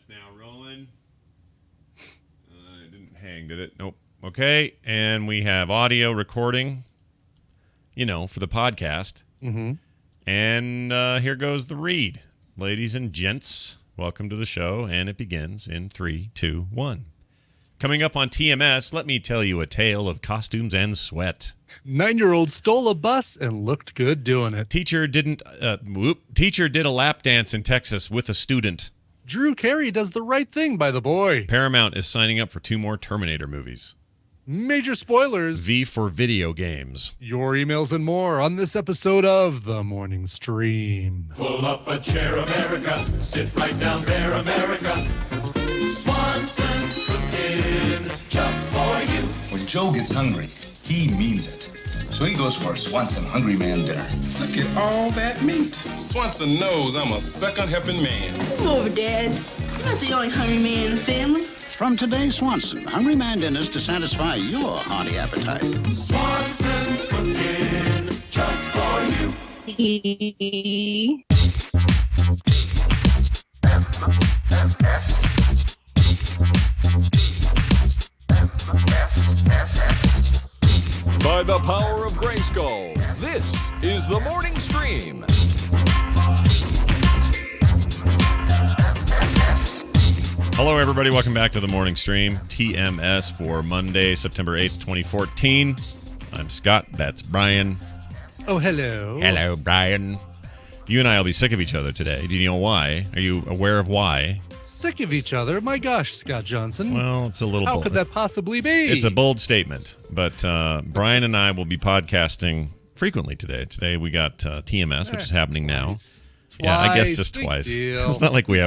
now rolling. It didn't hang, did it? Nope. Okay, and we have audio recording, for the podcast. Mm-hmm. And here goes the read. Ladies and gents, welcome to the show, and it begins in 3, 2, 1. Coming up on TMS, let me tell you a tale of costumes and sweat. 9-year-old stole a bus and looked good doing it. Teacher did a lap dance in Texas with a student. Drew Carey does the right thing by the boy. Paramount is signing up for 2 more Terminator movies. Major spoilers. V for video games. Your emails and more on this episode of The Morning Stream. Pull up a chair, America. Sit right down there, America. Swanson's cooking just for you. When Joe gets hungry, he means it. So he goes for a Swanson Hungry Man dinner. Look at all that meat. Swanson knows I'm a second helping man. Come over, Dad. You're not the only hungry man in the family. From today's Swanson, Hungry Man dinners to satisfy your hearty appetite. Swanson's cooking just for you. By the power of Grayskull, this is the Morning Stream. Hello, everybody. Welcome back to the Morning Stream, TMS, for Monday, September 8th, 2014. I'm Scott. That's Brian. Oh, hello. Hello, Brian. You and I will be sick of each other today. Do you know why? Are you aware of why? Sick of each other? My gosh, Scott Johnson. Well, it's a little How bold. could that possibly be? It's a bold statement, but Brian and I will be podcasting frequently today. Today we got TMS, which is happening now. Yeah, I guess just Big twice. deal. It's not like we've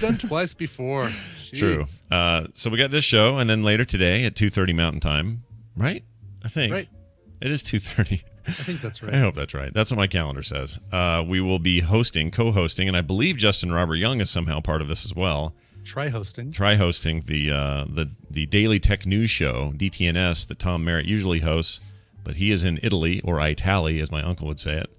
done twice before. True. Jeez. So we got this show, and then later today at 2:30 Mountain Time, right? I think. Right. It is 2:30. I think that's right. I hope that's right. That's what my calendar says. We will be co-hosting, and I believe Justin Robert Young is somehow part of this as well. Try hosting the Daily Tech News Show, DTNS, that Tom Merritt usually hosts, but he is in Italy, or Italy, as my uncle would say it.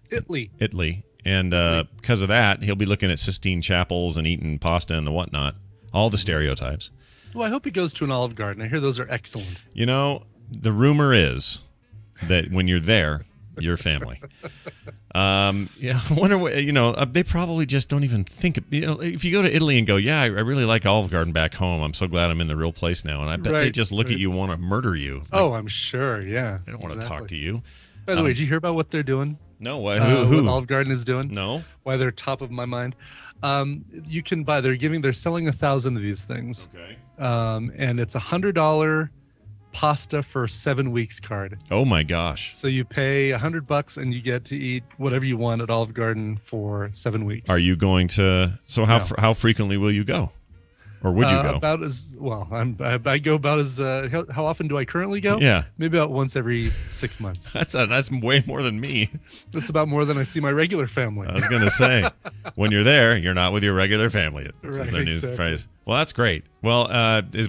Italy. And because of that, he'll be looking at Sistine Chapels and eating pasta and the whatnot. All the stereotypes. Well, I hope he goes to an Olive Garden. I hear those are excellent. The rumor is that when you're there, you're family. I wonder what, they probably just don't even think, if you go to Italy and go, yeah, I really like Olive Garden back home. I'm so glad I'm in the real place now. And I bet they just look at you and want to murder you. I'm sure. Yeah. They don't want to talk to you. By the way, did you hear about what they're doing? No. What Olive Garden is doing? No. Why they're top of my mind. You can buy, they're selling 1,000 of these things. Okay. And it's $100 pasta for 7 weeks card. Oh my gosh. So you pay $100 and you get to eat whatever you want at Olive Garden for 7 weeks. Are you going to, how frequently will you go? Or would you go? About as well. I go about as. How often do I currently go? Yeah, maybe about once every 6 months. That's way more than me. That's about more than I see my regular family. I was gonna say, when you're there, you're not with your regular family. Which is their new Exactly. phrase. Well, that's great. Well,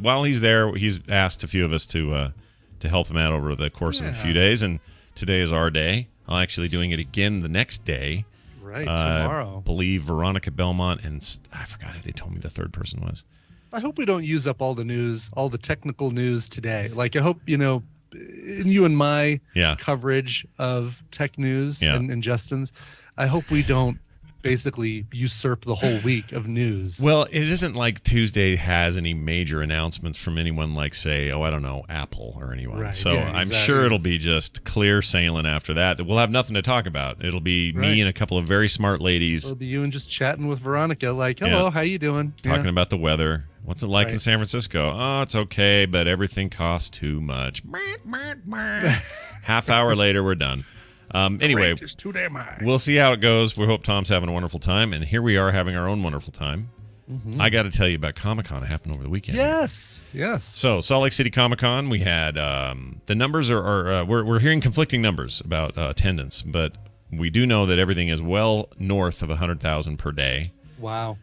while he's there, he's asked a few of us to help him out over the course of a few days, and today is our day. I'm actually doing it again the next day. Right, tomorrow. I believe Veronica Belmont and I forgot who they told me the third person was. I hope we don't use up all the news, all the technical news today. Like, I hope, in you and my coverage of tech news and Justin's, I hope we don't basically usurp the whole week of news. Well, it isn't like Tuesday has any major announcements from anyone like, say, Apple or anyone. Right, so I'm sure it'll be just clear sailing after that. We'll have nothing to talk about. It'll be me and a couple of very smart ladies. It'll be you and just chatting with Veronica, like, hello, how you doing? Talking about the weather. What's it like in San Francisco? Oh, it's okay, but everything costs too much. Half hour later, we're done. Anyway, just too damn high. We'll see how it goes. We hope Tom's having a wonderful time, and here we are having our own wonderful time. Mm-hmm. I got to tell you about Comic-Con. It happened over the weekend. Yes. So Salt Lake City Comic-Con, we had the numbers we're hearing conflicting numbers about attendance, but we do know that everything is well north of 100,000 per day. Wow.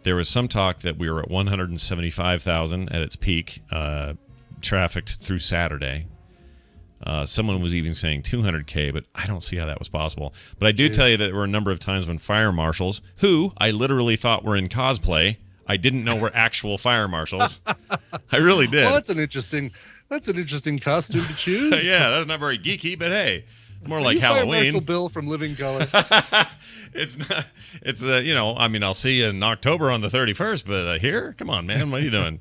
There was some talk that we were at 175,000 at its peak, trafficked through Saturday. Someone was even saying 200K, but I don't see how that was possible. But I do tell you that there were a number of times when fire marshals, who I literally thought were in cosplay, I didn't know were actual fire marshals. I really did. Well, that's an interesting costume to choose. Yeah, that's not very geeky, but hey, more like Halloween. Fire Marshal Bill from Living Color. It's not. It's I'll see you in October on the 31st, but here, come on, man, what are you doing?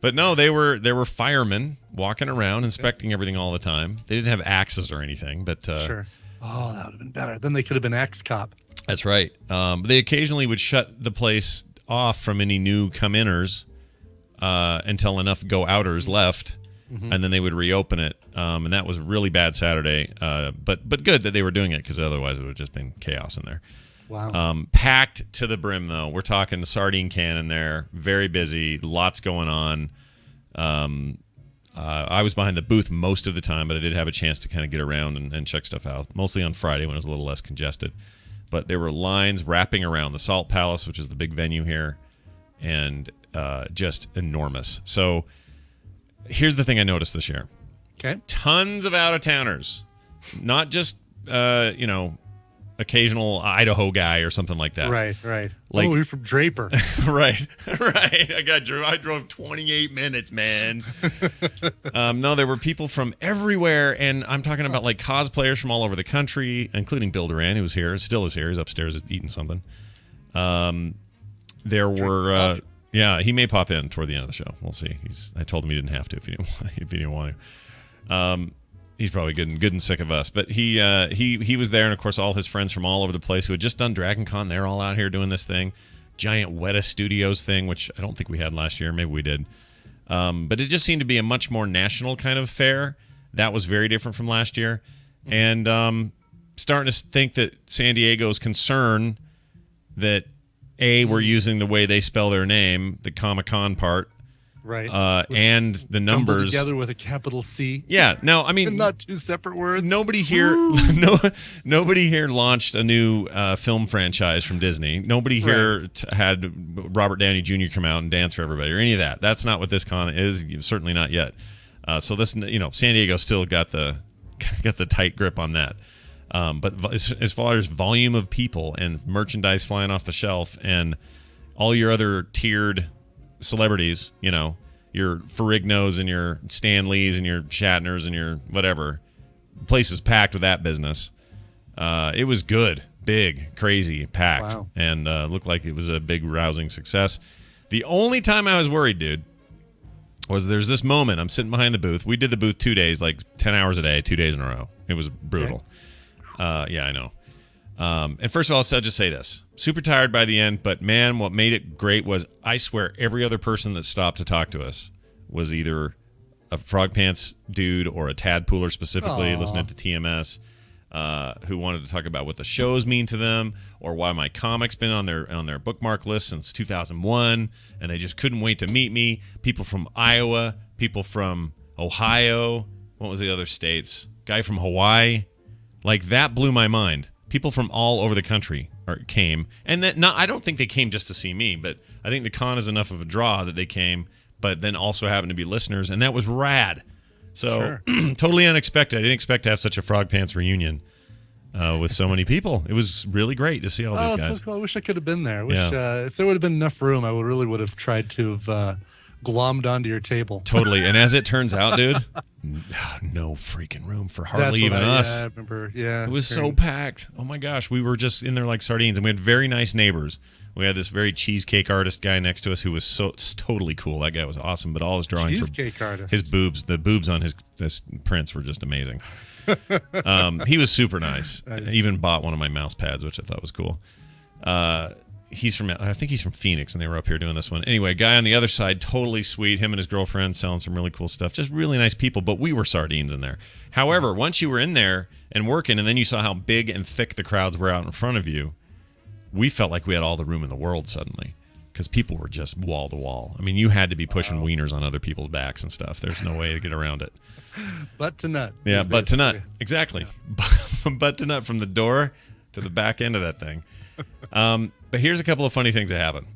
But no, they were firemen walking around inspecting everything all the time. They didn't have axes or anything, but sure. Oh, that would have been better. Then they could have been axe cop. That's right. But they occasionally would shut the place off from any new come-inners until enough go-outers left, and then they would reopen it. And that was a really bad Saturday. But good that they were doing it, because otherwise it would have just been chaos in there. Wow. Packed to the brim, though. We're talking the sardine can in there. Very busy. Lots going on. I was behind the booth most of the time, but I did have a chance to kind of get around and check stuff out, mostly on Friday when it was a little less congested. But there were lines wrapping around the Salt Palace, which is the big venue here, and just enormous. So here's the thing I noticed this year. Okay. Tons of out-of-towners. Not just, occasional Idaho guy or something like that. Right. Like, you're from Draper. right. I drove 28 minutes, man. No, there were people from everywhere, and I'm talking about like cosplayers from all over the country, including Bill Duran, who was here, still is here. He's upstairs eating something. There were, he may pop in toward the end of the show. We'll see. I told him he didn't have to if he didn't want to. He's probably good and sick of us, but he was there, and of course all his friends from all over the place who had just done Dragon Con. They're all out here doing this thing, giant Weta Studios thing, which I don't think we had last year. Maybe we did, but it just seemed to be a much more national kind of fair. That was very different from last year, and starting to think that San Diego's concern that we're using the way they spell their name, the Comic-Con part. Right. And the numbers together with a capital C. Yeah. No, I mean, and not two separate words. Nobody here launched a new film franchise from Disney. Nobody here had Robert Downey Jr. come out and dance for everybody or any of that. That's not what this con is. Certainly not yet. So this, San Diego still got the tight grip on that. But as far as volume of people and merchandise flying off the shelf and all your other tiered celebrities, your Ferrignos and your Stan Lees and your Shatners and your whatever, the place is packed with that business. It was good, big, crazy, packed, and looked like it was a big, rousing success. The only time I was worried, dude, was there's this moment. I'm sitting behind the booth. We did the booth 2 days, like 10 hours a day, 2 days in a row. It was brutal. Yeah, I know. And first of all, I'll just say this. Super tired by the end, but man, what made it great was, I swear, every other person that stopped to talk to us was either a Frog Pants dude or a Tadpooler specifically, listening to TMS, who wanted to talk about what the shows mean to them or why my comic's been on their bookmark list since 2001, and they just couldn't wait to meet me. People from Iowa, people from Ohio, what was the other states? Guy from Hawaii. Like, that blew my mind. People from all over the country came, and I don't think they came just to see me, but I think the con is enough of a draw that they came, but then also happened to be listeners, and that was rad. So totally unexpected. I didn't expect to have such a Frog Pants reunion with so many people. It was really great to see all these guys. So cool. I wish I could have been there. I wish if there would have been enough room, I would have tried to have glommed onto your table. Totally. And as it turns out, dude, no freaking room for hardly even us. Yeah, I remember. Yeah. It was so packed. Oh my gosh. We were just in there like sardines, and we had very nice neighbors. We had this very cheesecake artist guy next to us who was totally cool. That guy was awesome, but all his drawings cheesecake artist. The boobs on his prints were just amazing. He was super nice. He even bought one of my mouse pads, which I thought was cool. I think he's from Phoenix, and they were up here doing this one. Anyway, guy on the other side, totally sweet. Him and his girlfriend selling some really cool stuff. Just really nice people, but we were sardines in there. However, once you were in there and working, and then you saw how big and thick the crowds were out in front of you, we felt like we had all the room in the world suddenly, because people were just wall to wall. I mean, you had to be pushing wieners on other people's backs and stuff. There's no way to get around it. Butt to nut. Yeah, butt to nut. Exactly. Yeah. Butt to nut from the door to the back end of that thing. But here's a couple of funny things that happened.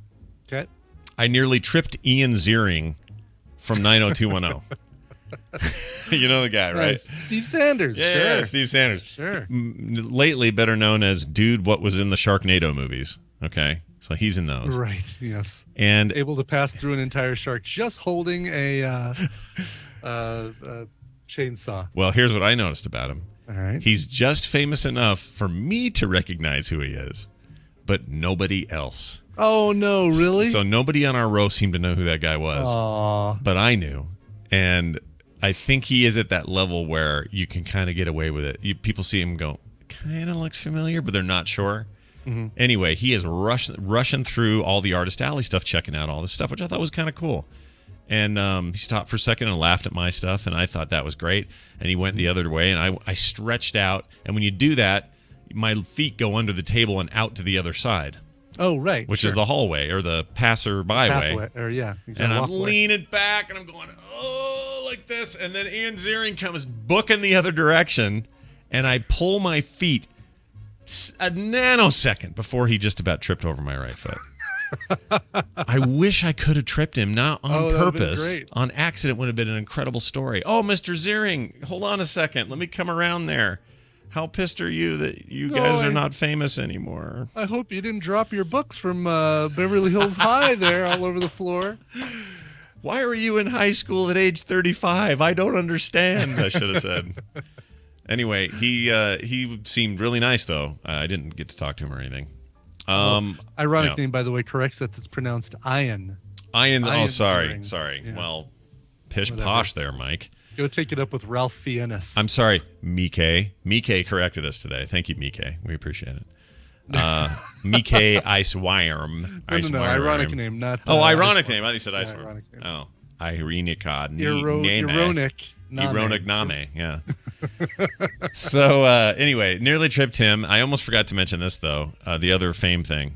Okay. I nearly tripped Ian Ziering from 90210. You know the guy, right? Steve Sanders. Yeah, Steve Sanders. Sure. Lately better known as Dude What Was in the Sharknado movies. Okay. So he's in those. Right. Yes. And able to pass through an entire shark just holding a chainsaw. Well, here's what I noticed about him. All right. He's just famous enough for me to recognize who he is, but nobody else. Oh, no, really? So nobody on our row seemed to know who that guy was. Aww. But I knew. And I think he is at that level where you can kind of get away with it. People see him go, kind of looks familiar, but they're not sure. Mm-hmm. Anyway, he is rushing through all the Artist Alley stuff, checking out all this stuff, which I thought was kind of cool. And he stopped for a second and laughed at my stuff, and I thought that was great. And he went the other way, and I stretched out. And when you do that, my feet go under the table and out to the other side. Oh, right. Which is the hallway or the passer-by way. Or, yeah, exactly. And I'm leaning back, and I'm going, oh, like this. And then Ian Ziering comes booking the other direction, and I pull my feet a nanosecond before he just about tripped over my right foot. I wish I could have tripped him, not on purpose. On accident would have been an incredible story. Oh, Mr. Ziering, hold on a second. Let me come around there. How pissed are you that you guys are not famous anymore? I hope you didn't drop your books from Beverly Hills High there all over the floor. Why were you in high school at age 35? I don't understand, I should have said. Anyway, he seemed really nice, though. I didn't get to talk to him or anything. Ironic name, by the way, corrects that it's pronounced Ian. Ian's. Oh, sorry. Yeah. Well, pish posh there, Mike. Go take it up with Ralph Fiennes. I'm sorry, Mike. Mike corrected us today. Thank you, Mike. We appreciate it. Mike Iceworm. No, ironic name, not. Ironic name. I think you said Iceworm. Oh, Irenica. Ironic name. Yeah. So anyway, nearly tripped him. I almost forgot to mention this though. The other fame thing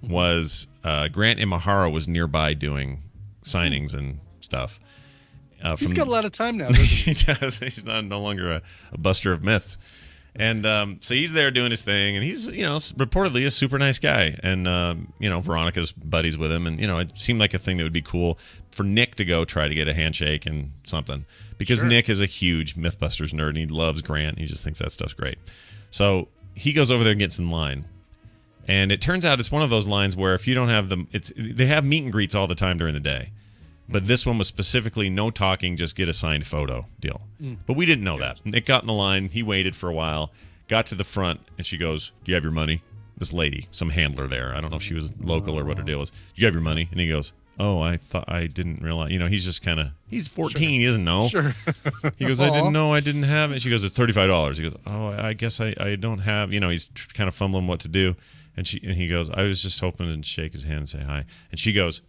was Grant Imahara was nearby doing signings and stuff. He's got a lot of time now, doesn't he? He does. He's no longer a buster of myths. And so he's there doing his thing, and he's, reportedly a super nice guy. And, Veronica's buddies with him. And, it seemed like a thing that would be cool for Nick to go try to get a handshake and something. Because Nick is a huge Mythbusters nerd, and he loves Grant. He just thinks that stuff's great. So he goes over there and gets in line. And it turns out it's one of those lines where if you don't have them, they have meet and greets all the time during the day. But this one was specifically no talking, just get a signed photo deal. But we didn't know that. Nick got in the line. He waited for a while, got to the front, and she goes, do you have your money? This lady, some handler there. I don't know if she was local or what her deal was. Do you have your money? And he goes, oh, I didn't realize. He's just kind of, he's 14. He doesn't know. Sure. He goes, I didn't know I didn't have it. She goes, it's $35. He goes, oh, I guess I don't have, he's kind of fumbling what to do. And he goes, I was just hoping to shake his hand and say hi. And she goes,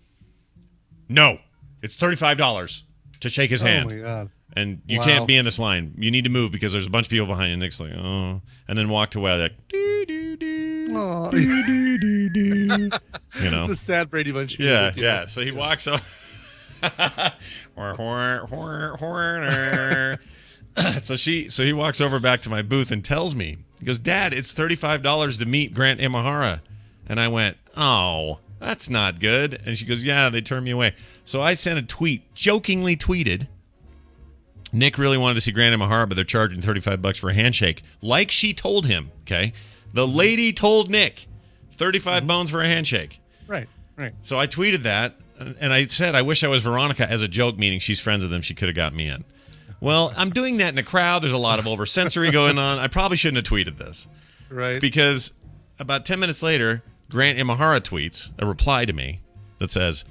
no. It's $35 to shake his hand. Oh, my God. And you can't be in this line. You need to move because there's a bunch of people behind you. Nick's like, oh. And then walked away like, doo-doo-doo. Doo-doo-doo-doo. The sad Brady Bunch music. music. Yeah. So he walks over. So he walks over back to my booth and tells me, he goes, Dad, it's $35 to meet Grant Imahara. And I went, oh, that's not good. And she goes, yeah, they turned me away. So I sent a tweet, jokingly tweeted, Nick really wanted to see Grant Imahara, but they're charging $35 for a handshake. Like she told him, okay? The lady told Nick, 35 bones for a handshake. Right. So I tweeted that, and I said, I wish I was Veronica as a joke, meaning she's friends with him. She could have got me in. Well, I'm doing that in a crowd. There's a lot of over-sensory going on. I probably shouldn't have tweeted this. Right. Because about 10 minutes later, Grant Imahara tweets a reply to me that says,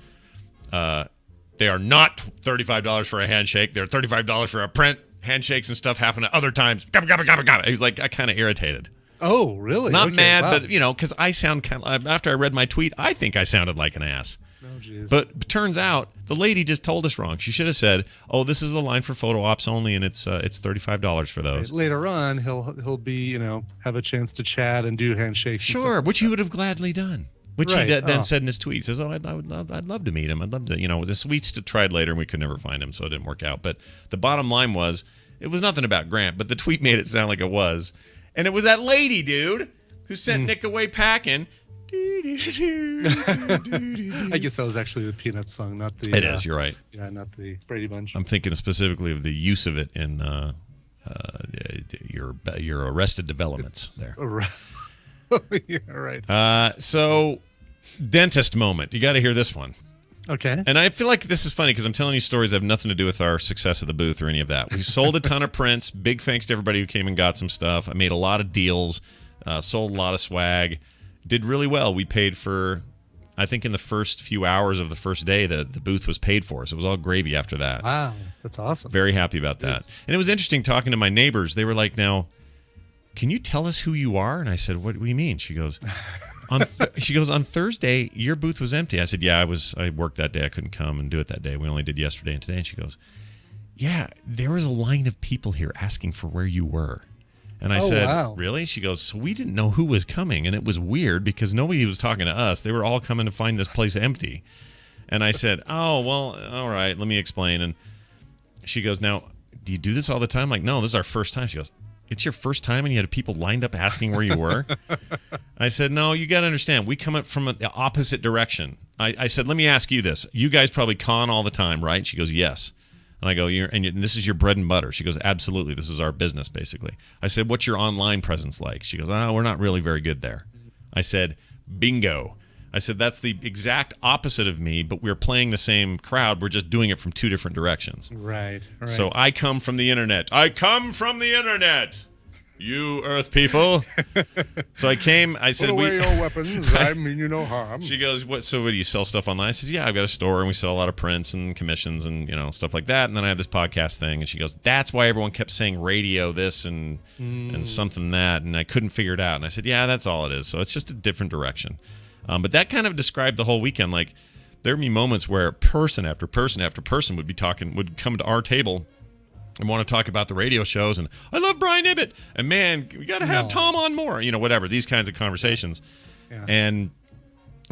they are not $35 for a handshake. They're $35 for a print. Handshakes and stuff happen at other times. Gabba. He was like, I kind of irritated. Oh, really? Not mad, wow. But, because I sound kind of, after I read my tweet, I think I sounded like an ass. Oh, geez. But turns out the lady just told us wrong. She should have said, "Oh, this is the line for photo ops only, and it's $35 for those." Right. Later on, he'll be have a chance to chat and do handshakes. Sure, which he would have gladly done. Which he then said in his tweet, says, "Oh, I'd love to meet him. I'd love to." The sweets tried later, and we could never find him, so it didn't work out. But the bottom line was, it was nothing about Grant, but the tweet made it sound like it was, and it was that lady, dude, who sent Nick away packing. I guess that was actually the Peanuts song, not the... It is, you're right. Yeah, not the Brady Bunch. I'm thinking specifically of the use of it in your Arrested Developments there. Yeah, right. So Dentist moment. You got to hear this one. Okay. And I feel like this is funny because I'm telling you stories that have nothing to do with our success of the booth or any of that. We sold a ton of prints. Big thanks to everybody who came and got some stuff. I made a lot of deals, sold a lot of swag, did really well. We paid for, I think in the first few hours of the first day, the booth was paid for. So it was all gravy after that. Wow, that's awesome. Very happy about that. Yes. And it was interesting talking to my neighbors. They were like, now, can you tell us who you are? And I said, what do you mean? She goes... She goes, on Thursday, your booth was empty. I said, yeah, I worked that day. I couldn't come and do it that day. We only did yesterday and today. And she goes, yeah, there was a line of people here asking for where you were. And I said, wow. Really? She goes, so we didn't know who was coming. And it was weird because nobody was talking to us. They were all coming to find this place empty. And I said, oh, well, all right, let me explain. And she goes, now, do you do this all the time? I'm like, no, this is our first time. She goes, it's your first time and you had people lined up asking where you were? I said, no, you got to understand. We come up from the opposite direction. I said, let me ask you this. You guys probably con all the time, right? She goes, yes. And I go, and this is your bread and butter. She goes, absolutely. This is our business, basically. I said, what's your online presence like? She goes, we're not really very good there. I said, bingo. I said, that's the exact opposite of me, but we're playing the same crowd. We're just doing it from two different directions. Right. So I come from the internet. I come from the internet. You Earth people. So I came. I said, put away your weapons. I mean you no harm. She goes, what? So what, do you sell stuff online? I said, yeah, I've got a store and we sell a lot of prints and commissions and stuff like that. And then I have this podcast thing. And she goes, that's why everyone kept saying radio this and something that. And I couldn't figure it out. And I said, yeah, that's all it is. So it's just a different direction. But that kind of described the whole weekend. Like there'd be moments where person after person after person would come to our table and want to talk about the radio shows. And I love Brian Ibbett. And man, we got to have Tom on more, whatever, these kinds of conversations. Yeah. And,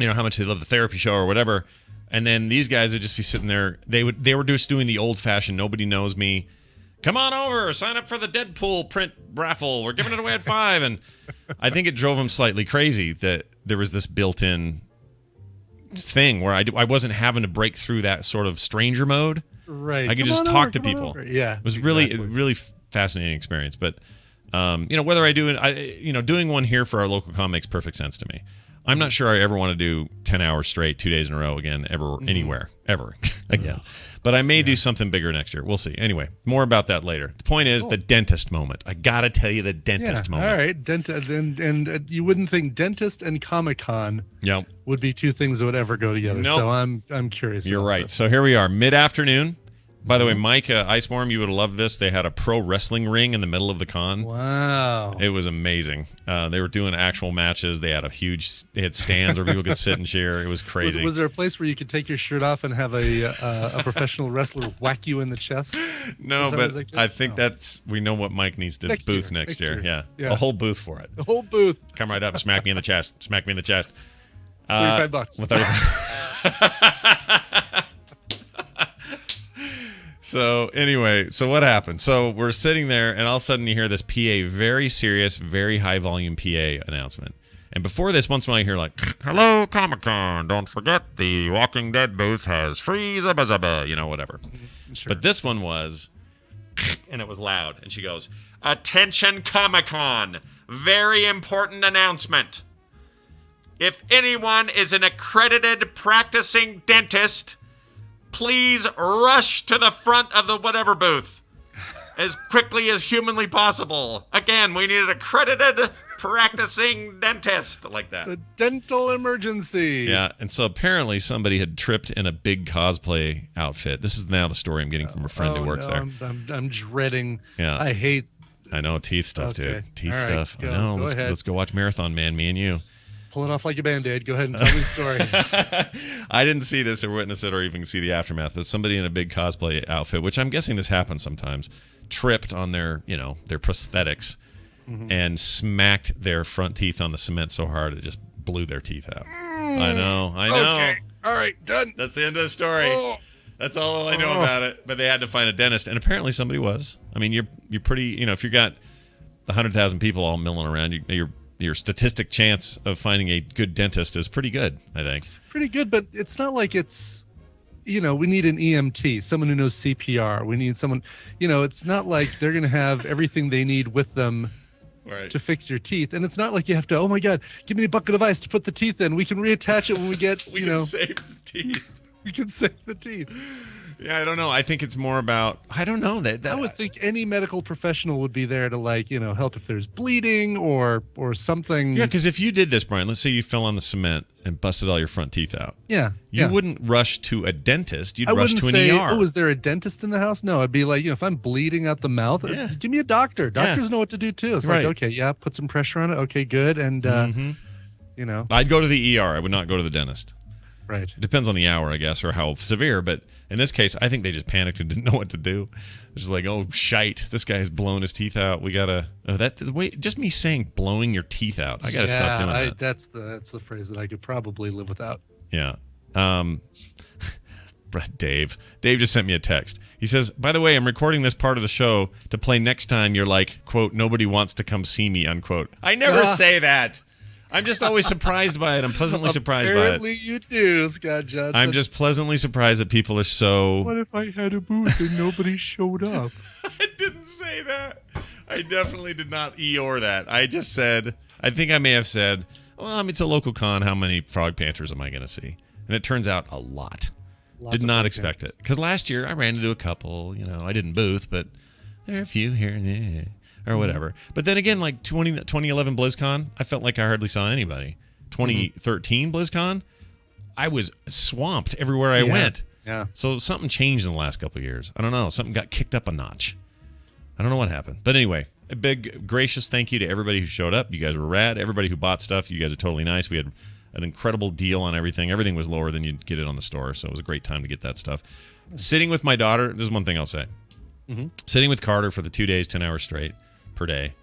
how much they love the therapy show or whatever. And then these guys would just be sitting there. They were just doing the old fashioned, nobody knows me. Come on over, sign up for the Deadpool print raffle. We're giving it away at 5. And I think it drove them slightly crazy that there was this built-in thing where I wasn't having to break through that sort of stranger mode. Right. I could just talk to people. Yeah. It was really fascinating experience. But, whether I do it, doing one here for our local con makes perfect sense to me. I'm not sure I ever want to do 10 hours straight, 2 days in a row again, anywhere, ever again. But I may do something bigger next year. We'll see. Anyway, more about that later. The point is the dentist moment. I got to tell you the dentist moment. All right. And you wouldn't think dentist and Comic-Con would be two things that would ever go together. Nope. So I'm curious. You're right. This. So here we are, mid-afternoon. By the way, Mike, Iceworm, you would have loved this. They had a pro wrestling ring in the middle of the con. Wow. It was amazing. They were doing actual matches. They had stands where people could sit and cheer. It was crazy. Was there a place where you could take your shirt off and have a professional wrestler whack you in the chest? No, but I think we know what Mike needs to booth next year. Yeah. A whole booth for it. The whole booth. Come right up and smack me in the chest. Smack me in the chest. $35. So anyway, what happened? So we're sitting there, and all of a sudden you hear this PA, very serious, very high volume PA announcement. And before this, once in a while you hear like, "Hello, Comic-Con. Don't forget the Walking Dead booth has free zubba zubba," whatever. Sure. But this one was, and it was loud. And she goes, "Attention, Comic-Con. Very important announcement. If anyone is an accredited practicing dentist, please rush to the front of the whatever booth as quickly as humanly possible. Again, we need an accredited practicing dentist," like that. It's a dental emergency. Yeah, and so apparently somebody had tripped in a big cosplay outfit. This is now the story I'm getting from a friend who works there. I'm dreading. Yeah. I know, teeth stuff, dude. Teeth stuff. I know. Let's go watch Marathon Man, me and you. Pull it off like a Band-Aid. Go ahead and tell me the story. I didn't see this or witness it or even see the aftermath, but somebody in a big cosplay outfit, which I'm guessing this happens sometimes, tripped on their prosthetics and smacked their front teeth on the cement so hard it just blew their teeth out. I know. Okay. All right, done. That's the end of the story. Oh. That's all I know about it. But they had to find a dentist, and apparently somebody was. I mean, you're pretty, if you got 100,000 people all milling around, your statistic chance of finding a good dentist is pretty good, I think. Pretty good, but it's not like it's, we need an EMT, someone who knows CPR. We need someone, it's not like they're going to have everything they need with them to fix your teeth. And it's not like you have to, oh my God, give me a bucket of ice to put the teeth in. We can reattach it when we get, we can save the teeth. We can save the teeth. Yeah, I don't know. I think it's more about, I don't know. That I would think any medical professional would be there to help if there's bleeding or something. Yeah, because if you did this, Brian, let's say you fell on the cement and busted all your front teeth out. Yeah. You wouldn't rush to a dentist. You'd I rush to an ER. Oh, is there a dentist in the house? No, I'd be like, if I'm bleeding out the mouth, give me a doctor. Doctors know what to do too. It's like, okay, put some pressure on it. Okay, good. And, I'd go to the ER. I would not go to the dentist. Right. It depends on the hour, I guess, or how severe. But in this case, I think they just panicked and didn't know what to do. It's just like, oh, shite. This guy's blown his teeth out. We got to... wait, just me saying blowing your teeth out. I got to stop doing that. That's the phrase that I could probably live without. Yeah. Dave just sent me a text. He says, by the way, I'm recording this part of the show to play next time you're like, quote, nobody wants to come see me, unquote. I never say that. I'm just always surprised by it. I'm pleasantly surprised by it. Apparently you do, Scott Johnson. I'm just pleasantly surprised that people are so... What if I had a booth and nobody showed up? I didn't say that. I definitely did not Eeyore that. I just said, I think I may have said, well, it's a local con. How many Frog Panthers am I going to see? And it turns out a lot. Did not expect it. Because last year I ran into a couple. I didn't booth, but there are a few here and there. Or whatever. But then again, like 2011 BlizzCon, I felt like I hardly saw anybody. 2013 BlizzCon, I was swamped everywhere I went. Yeah. So something changed in the last couple of years. I don't know. Something got kicked up a notch. I don't know what happened. But anyway, a big, gracious thank you to everybody who showed up. You guys were rad. Everybody who bought stuff, you guys are totally nice. We had an incredible deal on everything. Everything was lower than you'd get it on the store, so it was a great time to get that stuff. Sitting with my daughter, this is one thing I'll say. Sitting with Carter for the 2 days, 10 hours straight per day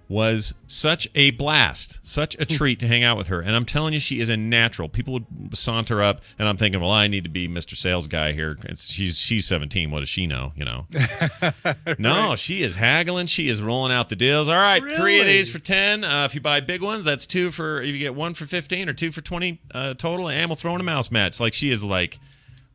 was such a blast, such a treat to hang out with her. And I'm telling you, she is a natural. People would saunter up, and I'm thinking, well, I need to be Mr. Sales Guy here. She's 17. What does she know? No, she is haggling. She is rolling out the deals. All right, really? 3 of these for 10. If you buy big ones, that's 2 for. If you get 1 for 15 or 2 for 20 total, and we'll throw in a mouse match. Like she is like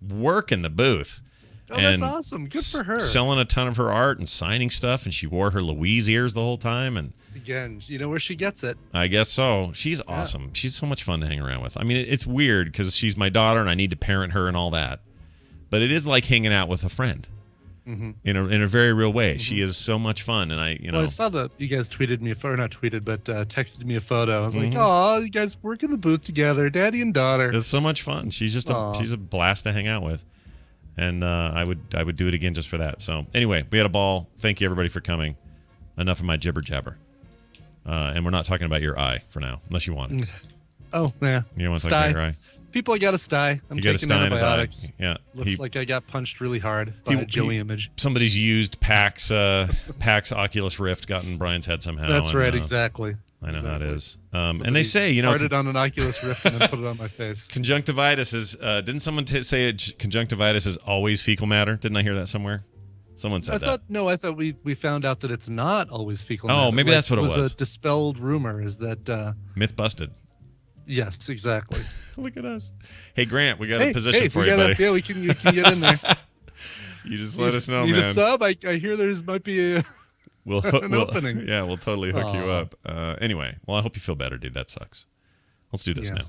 working the booth. Oh, that's awesome. Good for her. Selling a ton of her art and signing stuff, and she wore her Louise ears the whole time. And again, you know where she gets it. I guess so. She's awesome. She's so much fun to hang around with. I mean, it's weird because she's my daughter, and I need to parent her and all that. But it is like hanging out with a friend in a very real way. She is so much fun, and I saw you guys tweeted me, or not tweeted, but texted me a photo. I was like, oh, you guys work in the booth together, daddy and daughter. It's so much fun. She's just she's a blast to hang out with. And I would do it again just for that. So anyway, we had a ball. Thank you everybody for coming. Enough of my jibber jabber. And we're not talking about your eye for now, unless you want it. Oh yeah. You don't want to talk about your eye? People, I got a sty. I'm taking antibiotics. Yeah. Looks like I got punched really hard by a Joey image. Somebody's used PAX Oculus Rift, got in Brian's head somehow. That's right, exactly. I know how it is. And they say, started on an Oculus Rift and then put it on my face. Conjunctivitis is, didn't someone say conjunctivitis is always fecal matter? Didn't I hear that somewhere? Someone said that. I thought we found out that it's not always fecal matter. Oh, maybe that's what it was. It was a dispelled rumor is that... Myth busted. Yes, exactly. Look at us. Hey, Grant, we got a position for you, buddy. Yeah, you can get in there. You just let us know, man. Need a sub? I hear might be an opening. Yeah, we'll totally hook you up. Anyway, well, I hope you feel better, dude. That sucks. Let's do this now.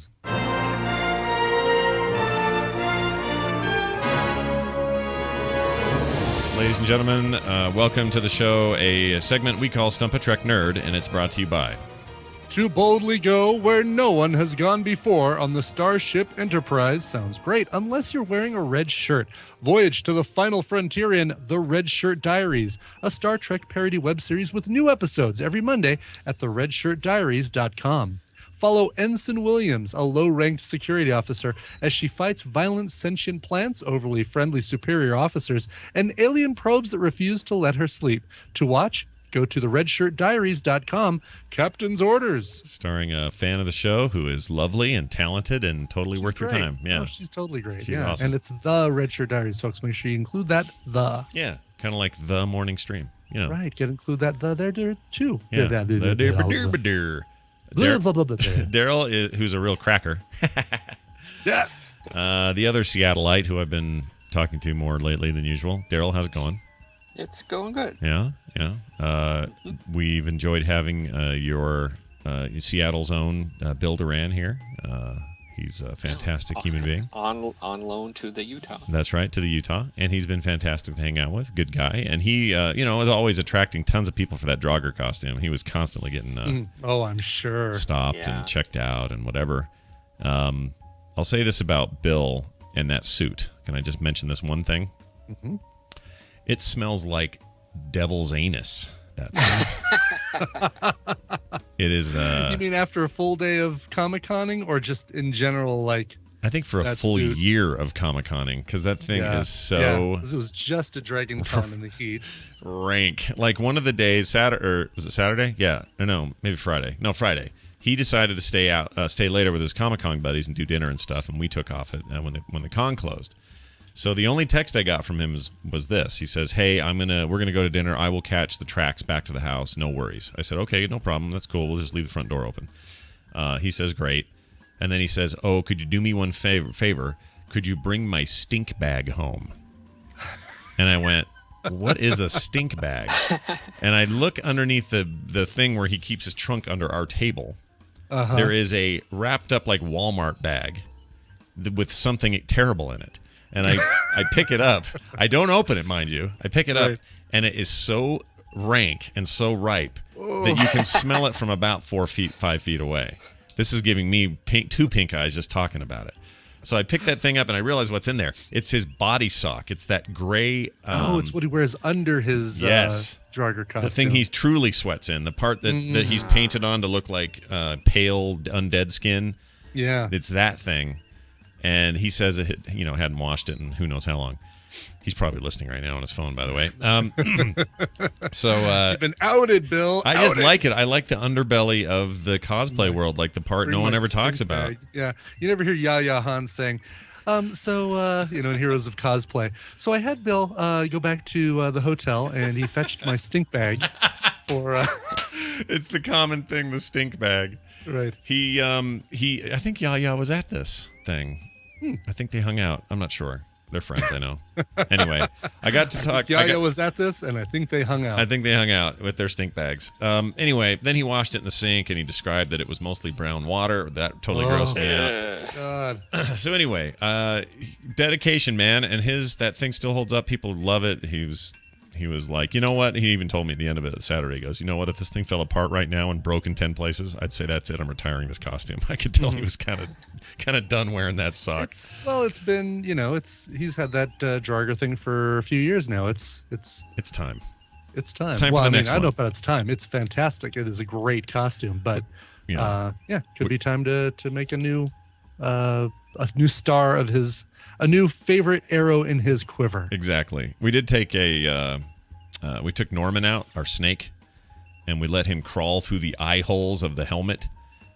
Ladies and gentlemen, welcome to the show, a segment we call Stump a Trek Nerd, and it's brought to you by... To boldly go where no one has gone before on the Starship Enterprise sounds great, unless you're wearing a red shirt. Voyage to the final frontier in The Red Shirt Diaries, a Star Trek parody web series with new episodes every Monday at theredshirtdiaries.com. Follow Ensign Williams, a low-ranked security officer, as she fights violent sentient plants, overly friendly superior officers, and alien probes that refuse to let her sleep. To watch, go to theredshirtdiaries.com. Captain's orders. Starring a fan of the show who is lovely and talented and totally worth your time. Yeah, she's totally great. She's awesome. And it's The Red Shirt Diaries, folks. Make sure you include that the. Yeah, kind of like the morning stream. Right. Include that the there too. Yeah. Daryl, who's a real cracker. Yeah. The other Seattleite who I've been talking to more lately than usual. Daryl, how's it going? It's going good. Yeah. We've enjoyed having your Seattle's own Bill Duran here. He's a fantastic human being. On loan to the Utah. That's right, to the Utah. And he's been fantastic to hang out with. Good guy. And he, is always attracting tons of people for that Draugr costume. He was constantly getting I'm sure. stopped and checked out and whatever. I'll say this about Bill and that suit. Can I just mention this one thing? Mm-hmm. It smells like devil's anus. That suit. It is. You mean after a full day of Comic-Conning, or just in general, like? I think for a full year of Comic-Conning, because that thing is so. Yeah. It was just a Dragon Con in the heat. Rank. Like one of the days, was it Saturday? Yeah. No, maybe Friday. No, Friday. He decided to stay later with his Comic-Con buddies and do dinner and stuff, and we took off when the con closed. So the only text I got from him was this. He says, "Hey, we're gonna go to dinner. I will catch the tracks back to the house. No worries." I said, "Okay, no problem. That's cool. We'll just leave the front door open." He says, "Great." And then he says, "Oh, could you do me one favor? Could you bring my stink bag home?" And I went, "What is a stink bag?" And I look underneath the thing where he keeps his trunk under our table. Uh-huh. There is a wrapped up like Walmart bag with something terrible in it. And I pick it up. I don't open it, mind you. I pick it up, and it is so rank and so ripe that you can smell it from about 5 feet away. This is giving me two pink eyes just talking about it. So I pick that thing up, and I realize what's in there. It's his body sock. It's that gray. It's what he wears under his Draugr costume. The thing he truly sweats in. The part that he's painted on to look like pale undead skin. Yeah. It's that thing. And he says it, hadn't washed it in who knows how long. He's probably listening right now on his phone, by the way. So you've been outed, Bill. I just like it. I like the underbelly of the cosplay world, like the part no one ever talks about. Yeah, you never hear Yaya Han saying, in Heroes of Cosplay. So I had Bill go back to the hotel, and he fetched my stink bag for. It's the common thing, the stink bag. Right. I think Yaya was at this thing. I think they hung out. I'm not sure. They're friends, I know. Anyway, I got to talk. Yaya was at this, and I think they hung out. I think they hung out with their stink bags. Anyway, then he washed it in the sink, and he described that it was mostly brown water. That totally grossed me out. God. So anyway, dedication, man, and that thing still holds up. People love it. He was like, you know what? He even told me at the end of it Saturday, he goes, you know what? If this thing fell apart right now and broke in 10 places, I'd say that's it. I'm retiring this costume. I could tell he was kind of done wearing that sock. It's been, he's had that Draugr thing for a few years now. It's time. It's time. Time for the next one. I don't know about it's time. It's fantastic. It is a great costume, but could be time to make a new star of his. A new favorite arrow in his quiver. Exactly. We did take we took Norman out, our snake, and we let him crawl through the eye holes of the helmet,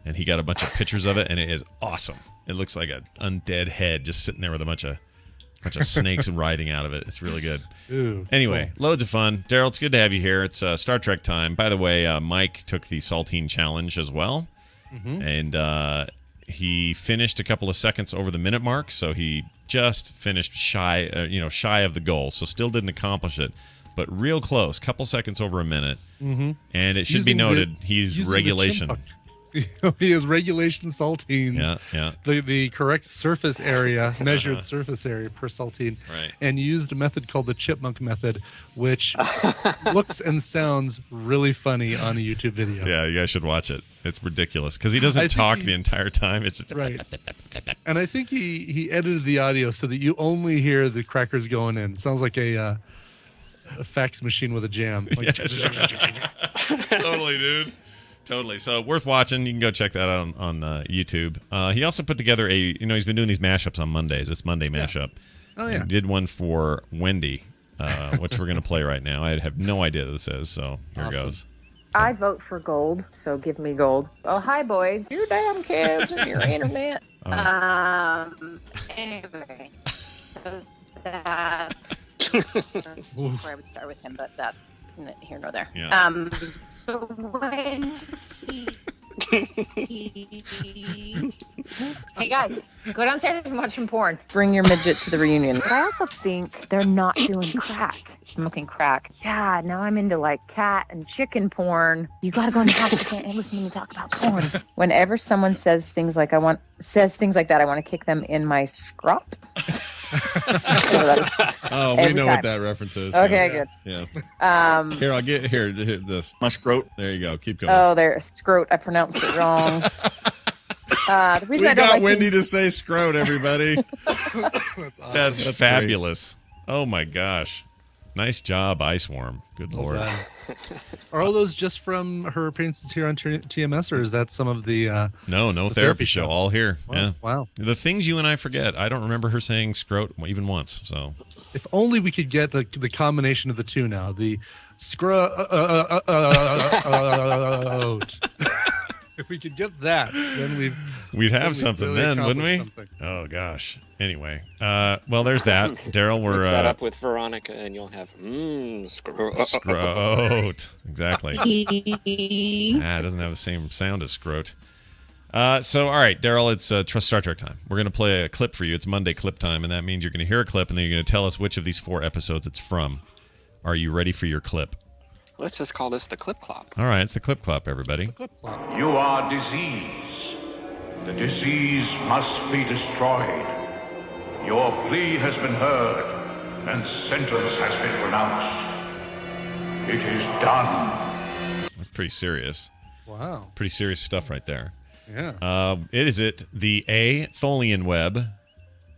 and he got a bunch of pictures of it, and it is awesome. It looks like an undead head just sitting there with a bunch of snakes and riding out of it. It's really good. Ooh, anyway, cool. Loads of fun. Daryl, it's good to have you here. It's Star Trek time. By the way, Mike took the Saltine Challenge as well, and he finished a couple of seconds over the minute mark, so he just finished shy of the goal, so still didn't accomplish it, but real close, couple seconds over a minute. And it should be noted, he's regulation. He is regulation saltines. Yeah. The correct surface area, measured surface area per saltine, right. And used a method called the chipmunk method, which looks and sounds really funny on a YouTube video. Yeah, you guys should watch it. It's ridiculous because he doesn't talk the entire time. It's just right. And I think he edited the audio so that you only hear the crackers going in. It sounds like a fax machine with a jam. Like, totally, dude. Totally. So worth watching. You can go check that out on YouTube. He also put together he's been doing these mashups on Mondays. It's Monday mashup. Oh, yeah. He did one for Wendy, which we're going to play right now. I have no idea what this is, so here it goes. I vote for gold, so give me gold. Oh, hi, boys. You damn kids and your internet. Anyway. So that's where I would start with him, but that's here nor there. Yeah. So when he Hey guys, go downstairs and watch some porn. Bring your midget to the reunion. But I also think they're not doing crack. Smoking crack. Yeah, now I'm into like cat and chicken porn. You gotta go in the house. You can't listen to me talk about porn. Whenever someone says things like that, I want to kick them in my scrot. Oh, we know what that reference is. Okay, good. Yeah. Here, I'll get this. My scrot. There you go. Keep going. Oh, there, scrot. I pronounced it wrong. The reason we I don't got like Wendy to say scrot, everybody. That's awesome. That's fabulous. Great. Oh my gosh. Nice job, Iceworm. Good Lord. Are all those just from her appearances here on TMS, or is that some of the No therapy show. All here. Wow. Yeah. Wow. The things you and I forget. I don't remember her saying scrot even once. So if only we could get the combination of the two now. The scrot. If we could get that, then we'd have something really then, wouldn't we? Something. Oh gosh. Anyway, well, there's that. Daryl, we're mix that up with Veronica, and you'll have scrot. Exactly. It doesn't have the same sound as scrot. So, all right, Daryl, it's Star Trek time. We're going to play a clip for you. It's Monday clip time, and that means you're going to hear a clip, and then you're going to tell us which of these 4 episodes it's from. Are you ready for your clip? Let's just call this the Clip Clop. All right, it's the Clip Clop, everybody. You are disease. The disease must be destroyed. Your plea has been heard, and sentence has been pronounced. It is done. That's pretty serious. Wow. Pretty serious stuff right there. Yeah. Is it the A, Tholian web,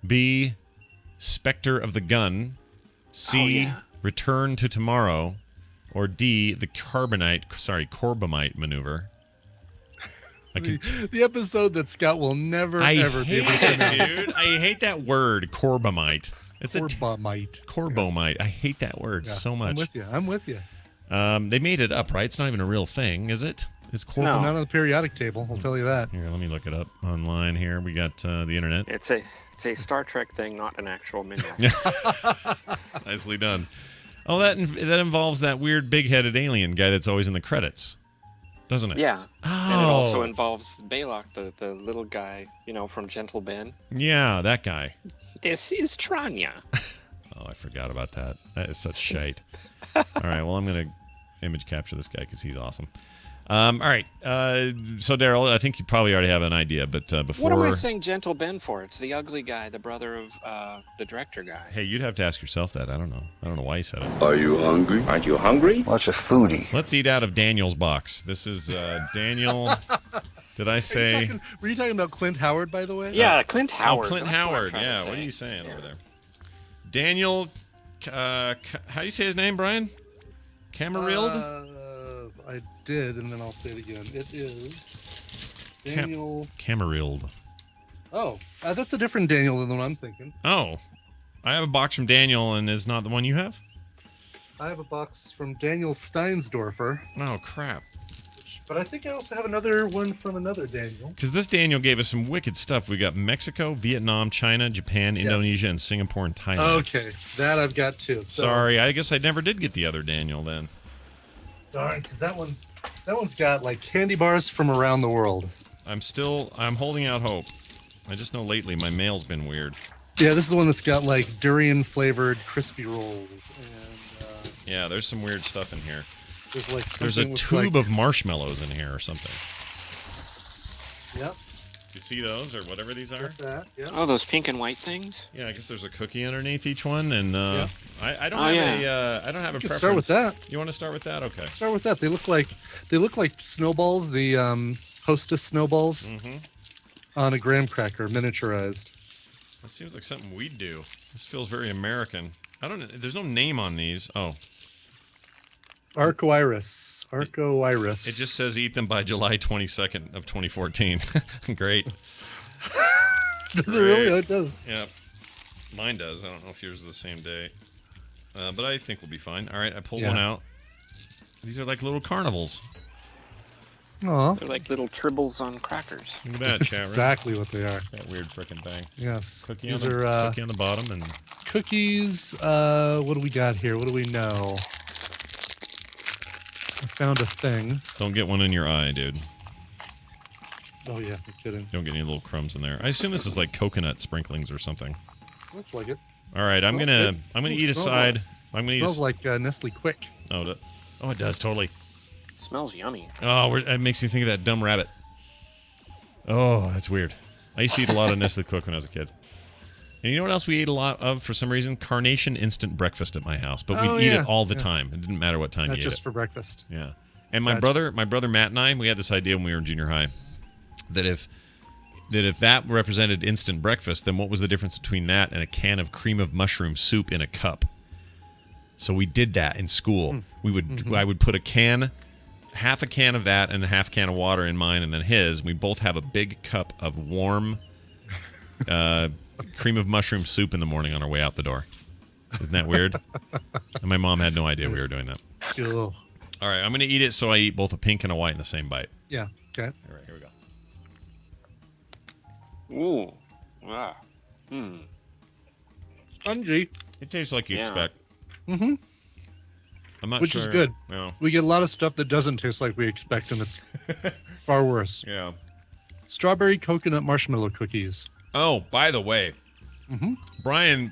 B, Spectre of the Gun, C, Return to Tomorrow, or D, the Corbomite maneuver? The episode that Scott will never ever be able to pronounce. Dude, I hate that word, Corbomite. It's Corbomite. Corbomite. I hate that word so much. I'm with you. They made it up, right? It's not even a real thing, is it? Is It's not on the periodic table. I'll tell you that. Here, let me look it up online. Here we got the internet. It's a Star Trek thing, not an actual mineral. Nicely done. Oh, that involves that weird big-headed alien guy that's always in the credits, doesn't it? Yeah. Oh. And it also involves Baylock, the little guy, from Gentle Ben. Yeah, that guy. This is Tranya. Oh, I forgot about that. That is such shite. All right, well, I'm going to image capture this guy because he's awesome. All right, so Daryl, I think you probably already have an idea, but before... What am I saying Gentle Ben for? It's the ugly guy, the brother of the director guy. Hey, you'd have to ask yourself that. I don't know. I don't know why you said it. Are you hungry? Aren't you hungry? What's a foodie? Let's eat out of Daniel's box. This is Daniel... Did I say... Were you talking about Clint Howard, by the way? Yeah, Clint Howard. Oh, Clint Howard, yeah. What are you saying over there? Daniel... how do you say his name, Brian? Camarild? I did, and then I'll say it again. It is Daniel... Camarild. Oh, that's a different Daniel than the one I'm thinking. Oh. I have a box from Daniel, and is not the one you have? I have a box from Daniel Steinsdorfer. Oh, crap. But I think I also have another one from another Daniel. Because this Daniel gave us some wicked stuff. We got Mexico, Vietnam, China, Japan, Indonesia, and Singapore and Thailand. Okay, that I've got too. So. Sorry, I guess I never did get the other Daniel then. Darn, because that one's got like candy bars from around the world. I'm holding out hope. I just know lately my mail's been weird. Yeah, this is the one that's got like durian flavored crispy rolls and. Yeah, there's some weird stuff in here. There's a tube of marshmallows in here or something. Yep. You see those or whatever these are? That, yeah. Oh, those pink and white things? Yeah, I guess there's a cookie underneath each one, and yeah. I don't have a preference. Start with that. You want to start with that? Okay. Start with that. They look like snowballs, the Hostess snowballs on a graham cracker, miniaturized. That seems like something we'd do. This feels very American. There's no name on these. Oh. Arco-iris. Arco-iris. It just says eat them by July 22nd of 2014. Great. Does it really? Oh, it does. Yeah. Mine does. I don't know if yours is the same day. But I think we'll be fine. All right, I pulled one out. These are like little carnivals. Aw. They're like little tribbles on crackers. Look at that, That's chat. exactly what they are. That weird frickin' thing. Yes. Cookie on the bottom and cookies. What do we got here? What do we know? I found a thing. Don't get one in your eye, dude. Oh yeah, no kidding. Don't get any little crumbs in there. I assume this is like coconut sprinklings or something. Looks like it. All right, I'm gonna eat aside. I'm gonna smells like Nestle Quick. Oh, it does totally. It smells yummy. Oh, it makes me think of that dumb rabbit. Oh, that's weird. I used to eat a lot of Nestle Quick when I was a kid. And you know what else we ate a lot of for some reason? Carnation instant breakfast at my house, but we'd eat it all the time. It didn't matter what time Not you ate it. just for breakfast. Yeah. And my brother Matt and I, we had this idea when we were in junior high that if that represented instant breakfast, then what was the difference between that and a can of cream of mushroom soup in a cup? So we did that in school. I would put half a can of that and a half can of water in mine and then his. We both have a big cup of warm cream of mushroom soup in the morning on our way out the door. Isn't that weird? And my mom had no idea we were doing that. Cool. All right, I'm going to eat it so I eat both a pink and a white in the same bite. Yeah, okay. All right, here we go. Ooh. Wow. Spongy. It tastes like you expect. Mm-hmm. I'm not Which sure. is good. No. We get a lot of stuff that doesn't taste like we expect, and it's far worse. Yeah. Strawberry coconut marshmallow cookies. Oh, by the way, Brian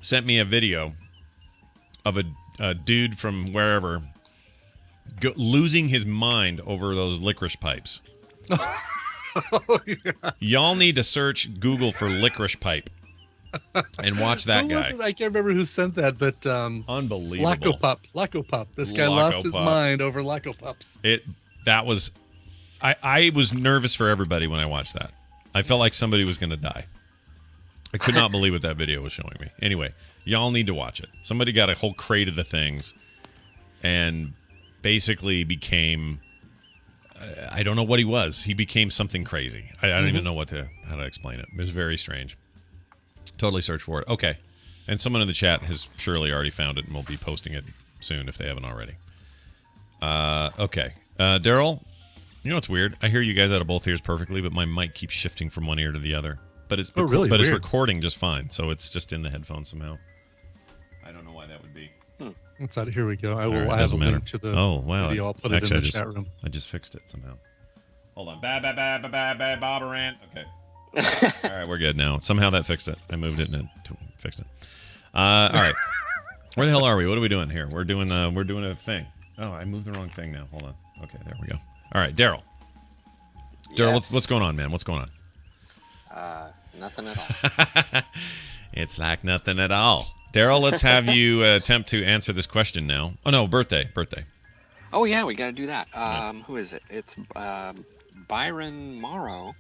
sent me a video of a dude from wherever losing his mind over those licorice pipes. Oh, yeah. Y'all need to search Google for licorice pipe and watch that guy. I can't remember who sent that, but unbelievable. Laco Pup. This guy lost his mind over Laco Pups. I was nervous for everybody when I watched that. I felt like somebody was going to die. I could not believe what that video was showing me. Anyway, y'all need to watch it. Somebody got a whole crate of the things and basically became... I don't know what he was. He became something crazy. I don't even know how to explain it. It was very strange. Totally search for it. Okay. And someone in the chat has surely already found it and will be posting it soon if they haven't already. Okay. Daryl, you know what's weird? I hear you guys out of both ears perfectly, but my mic keeps shifting from one ear to the other. But it's it's recording just fine, so it's just in the headphones somehow. I don't know why that would be. It's out. Here we go. I have a link to the video. I'll put it in the chat room. I just fixed it somehow. Hold on. Bobberant. Okay. All right, we're good now. Somehow that fixed it. I moved it and it fixed it. All right. Where the hell are we? What are we doing here? We're doing a thing. Oh, I moved the wrong thing now. Hold on. Okay, there we go. All right, Daryl. Daryl, what's going on, man? What's going on? Nothing at all. It's like nothing at all. Daryl, let's have you attempt to answer this question now. Oh, no, birthday. Oh, yeah, we got to do that. Who is it? It's Byron Morrow.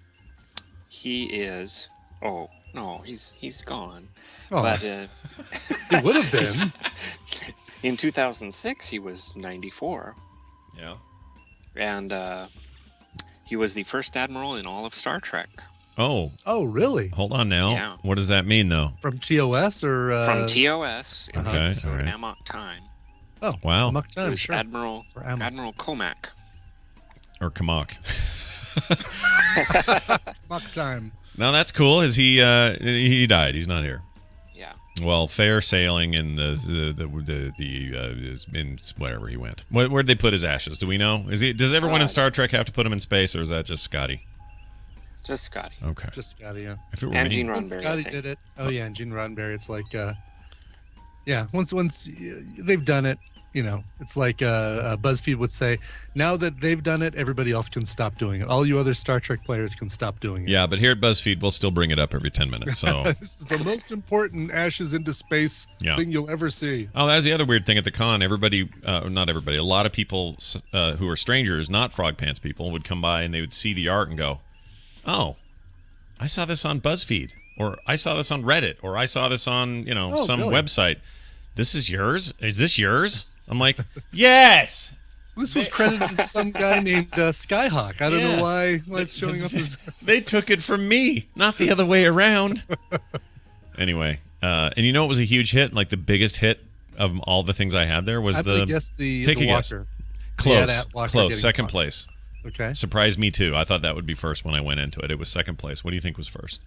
He is... Oh, no, he's gone. Oh, but he would have been. In 2006, he was 94. Yeah. And he was the first admiral in all of Star Trek. Oh, really? Hold on now. Yeah. What does that mean, though? From TOS or? From TOS. Okay. So in Amok Time. Oh, wow. Amok Time, sure. Admiral Comac. Or Kamak. Amok Time. No, that's cool. Is he died? He's not here. Yeah. Well, fair sailing in in wherever he went. Where'd they put his ashes? Do we know? Does everyone in Star Trek have to put him in space, or is that just Scotty? Just Scotty. Okay. Just Scotty, yeah. If it were and me, Gene Roddenberry. Scotty did it. Oh yeah, and Gene Roddenberry. It's like, once they've done it, it's like BuzzFeed would say, now that they've done it, everybody else can stop doing it. All you other Star Trek players can stop doing it. Yeah, but here at BuzzFeed, we'll still bring it up every 10 minutes. So this is the most important ashes into space thing you'll ever see. Oh, that was the other weird thing at the con. Everybody, not everybody, a lot of people who are strangers, not Frog Pants people, would come by and they would see the art and go, oh, I saw this on BuzzFeed, or I saw this on Reddit, or I saw this on, some website. This is yours? Is this yours? I'm like, yes. This was credited to some guy named Skyhawk. I don't know why it's showing up as... They took it from me, not the other way around. Anyway, and it was a huge hit, like the biggest hit of all the things I had there was the Take a guess. Close, second place. Okay. Surprised me too. I thought that would be first when I went into it. It was second place. What do you think was first?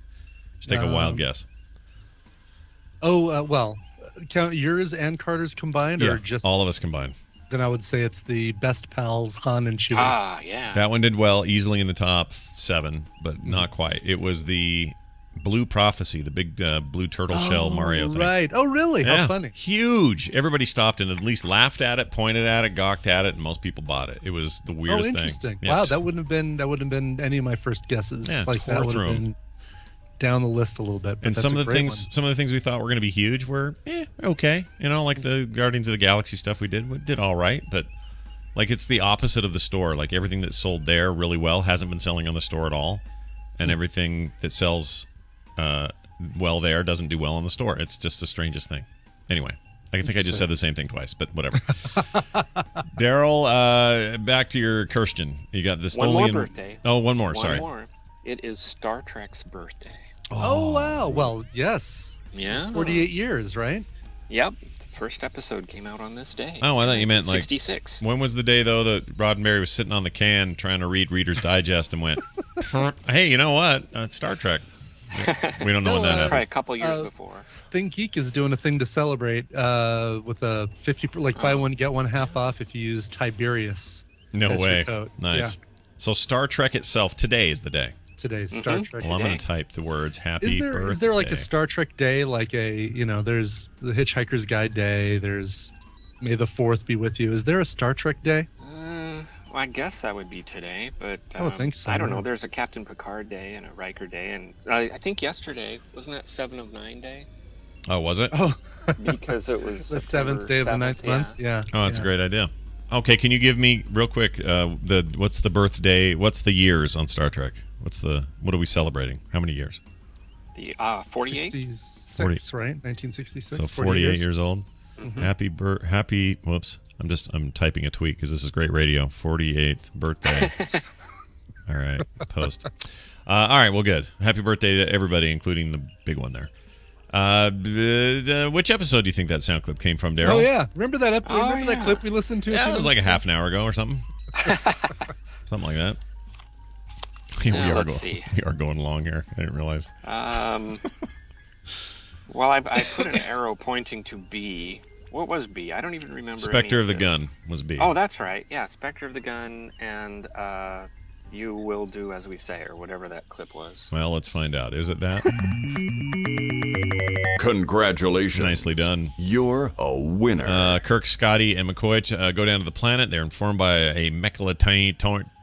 Just take a wild guess. Well, count yours and Carter's combined, or just all of us combined? then I would say it's the Best Pals, Han and Chewie. Ah, yeah. That one did well, easily in the top 7, but not quite. It was the Blue Prophecy, the big blue turtle shell Mario thing. Right. Oh, really? Yeah. How funny. Huge. Everybody stopped and at least laughed at it, pointed at it, gawked at it, and most people bought it. It was the weirdest thing. Interesting. Yeah. Wow, that wouldn't have been any of my first guesses. Yeah, like tore that would through have 'em. been down the list a little bit. But And that's some a of the great things we thought were going to be huge were okay. Like the Guardians of the Galaxy stuff we did all right, but like it's the opposite of the store. Like everything that sold there really well hasn't been selling on the store at all, and everything that sells well there doesn't do well in the store. It's just the strangest thing. Anyway, I think I just said the same thing twice, but whatever. Daryl, back to your Kirsten. You got this. One more birthday. Oh, one more. Sorry. One more. It is Star Trek's birthday. Oh, wow. Well, yes. Yeah. 48 years, right? Yep. The first episode came out on this day. Oh, I thought you meant like 66. When was the day though that Roddenberry was sitting on the can trying to read Reader's Digest and went, "Hey, you know what? It's Star Trek." We don't know when that happened. Probably a couple years before. Think Geek is doing a thing to celebrate with a 50 buy one get one half off if you use Tiberius. No as your way. code. Nice. Yeah. So Star Trek itself today is the day. Today's Star Trek. Well, I'm going to type the words "Happy Birthday." Is there like a Star Trek day? Like there's the Hitchhiker's Guide Day. There's May the 4th be with you. Is there a Star Trek day? Well, I guess that would be today, but I would think so. I don't know. There's a Captain Picard day and a Riker day, and I think yesterday wasn't that 7 of 9 day? Oh, was it? Oh, because it was the 7th day of the 9th month. Yeah. Oh, that's a great idea. Okay, can you give me real quick what's the birthday? What's the years on Star Trek? What are we celebrating? How many years? The 48. 66, right? 1966. So 48 years old. Mm-hmm. Happy. Whoops. I'm typing a tweet because this is great radio. 48th birthday. All right. Post. All right. Well, good. Happy birthday to everybody, including the big one there. Which episode do you think that sound clip came from, Daryl? Oh yeah, remember that Remember that clip we listened to? Yeah, it was like a half an hour ago or something. Something like that. We are going along here. I didn't realize. Well, I put an arrow pointing to B. What was B? I don't even remember. Spectre of the Gun was B. Oh, that's right. Yeah, Spectre of the Gun and You Will Do As We Say, or whatever that clip was. Well, let's find out. Is it that? Congratulations. Nicely done. You're a winner. Kirk, Scotty, and McCoy go down to the planet. They're informed by a Melcatan.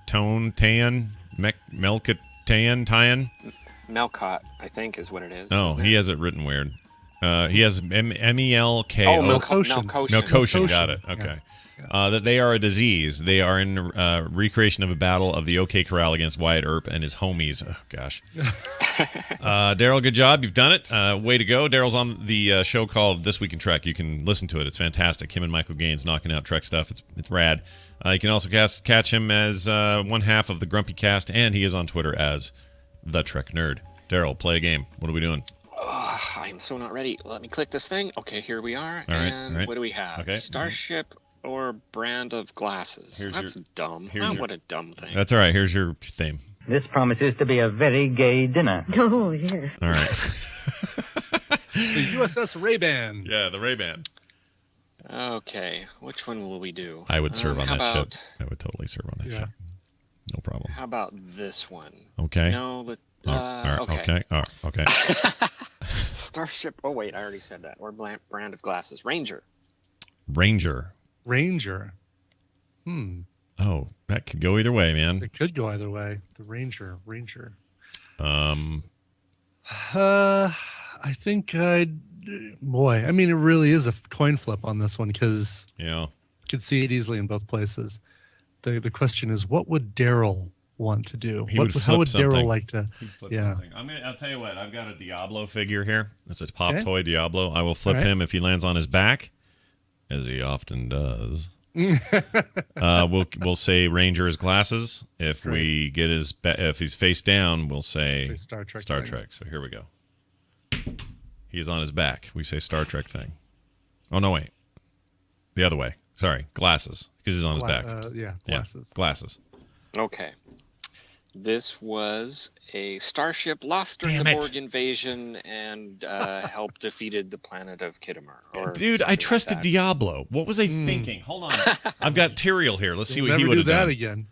Melcott, I think, is what it is. Oh, he has it written weird. He has M-E-L-K-O. Oh, Melkoshan. Got it. Okay. Yeah. That they are a disease. They are in recreation of a battle of the OK Corral against Wyatt Earp and his homies. Oh, gosh. Daryl, good job. You've done it. Way to go. Daryl's on the show called This Week in Trek. You can listen to it. It's fantastic. Him and Michael Gaines knocking out Trek stuff. It's rad. You can also catch him as one half of the Grumpy Cast, and he is on Twitter as The Trek Nerd. Daryl, play a game. What are we doing? I'm so not ready. Let me click this thing. Okay, here we are. All and right. What do we have? Okay. Starship or brand of glasses. That's dumb. What a dumb thing. That's all right. Here's your theme. This promises to be a very gay dinner. Oh, yes. All right. The USS Ray-Ban. Yeah, the Ray-Ban. Okay, which one will we do? I would serve on that about, ship. I would totally serve on that ship. No problem. How about this one? Okay. No, okay. Okay. Starship. Oh, wait, I already said that. Or brand of glasses. Ranger. Ranger. Oh, that could go either way, man. It could go either way. The Ranger. I think boy, I mean, it really is a coin flip on this one because you could see it easily in both places. The question is, what would Daryl want to do? How would Daryl like to? Yeah. I'll tell you what. I've got a Diablo figure here. It's a pop toy Diablo. I will flip him if he lands on his back, as he often does. We'll say Ranger's glasses. If we get if he's face down, we'll say Star Trek. So here we go. He is on his back. We say Star Trek thing. Oh no, wait. The other way. Sorry, glasses, because he's on his back. Glasses. Glasses. Okay. This was a starship lost during the Borg invasion and helped defeated the planet of Khitomer. Dude, I trusted Diablo. What was I thinking? Hold on. I've got Tyrael here. Let's see what he would have done. Never do that again.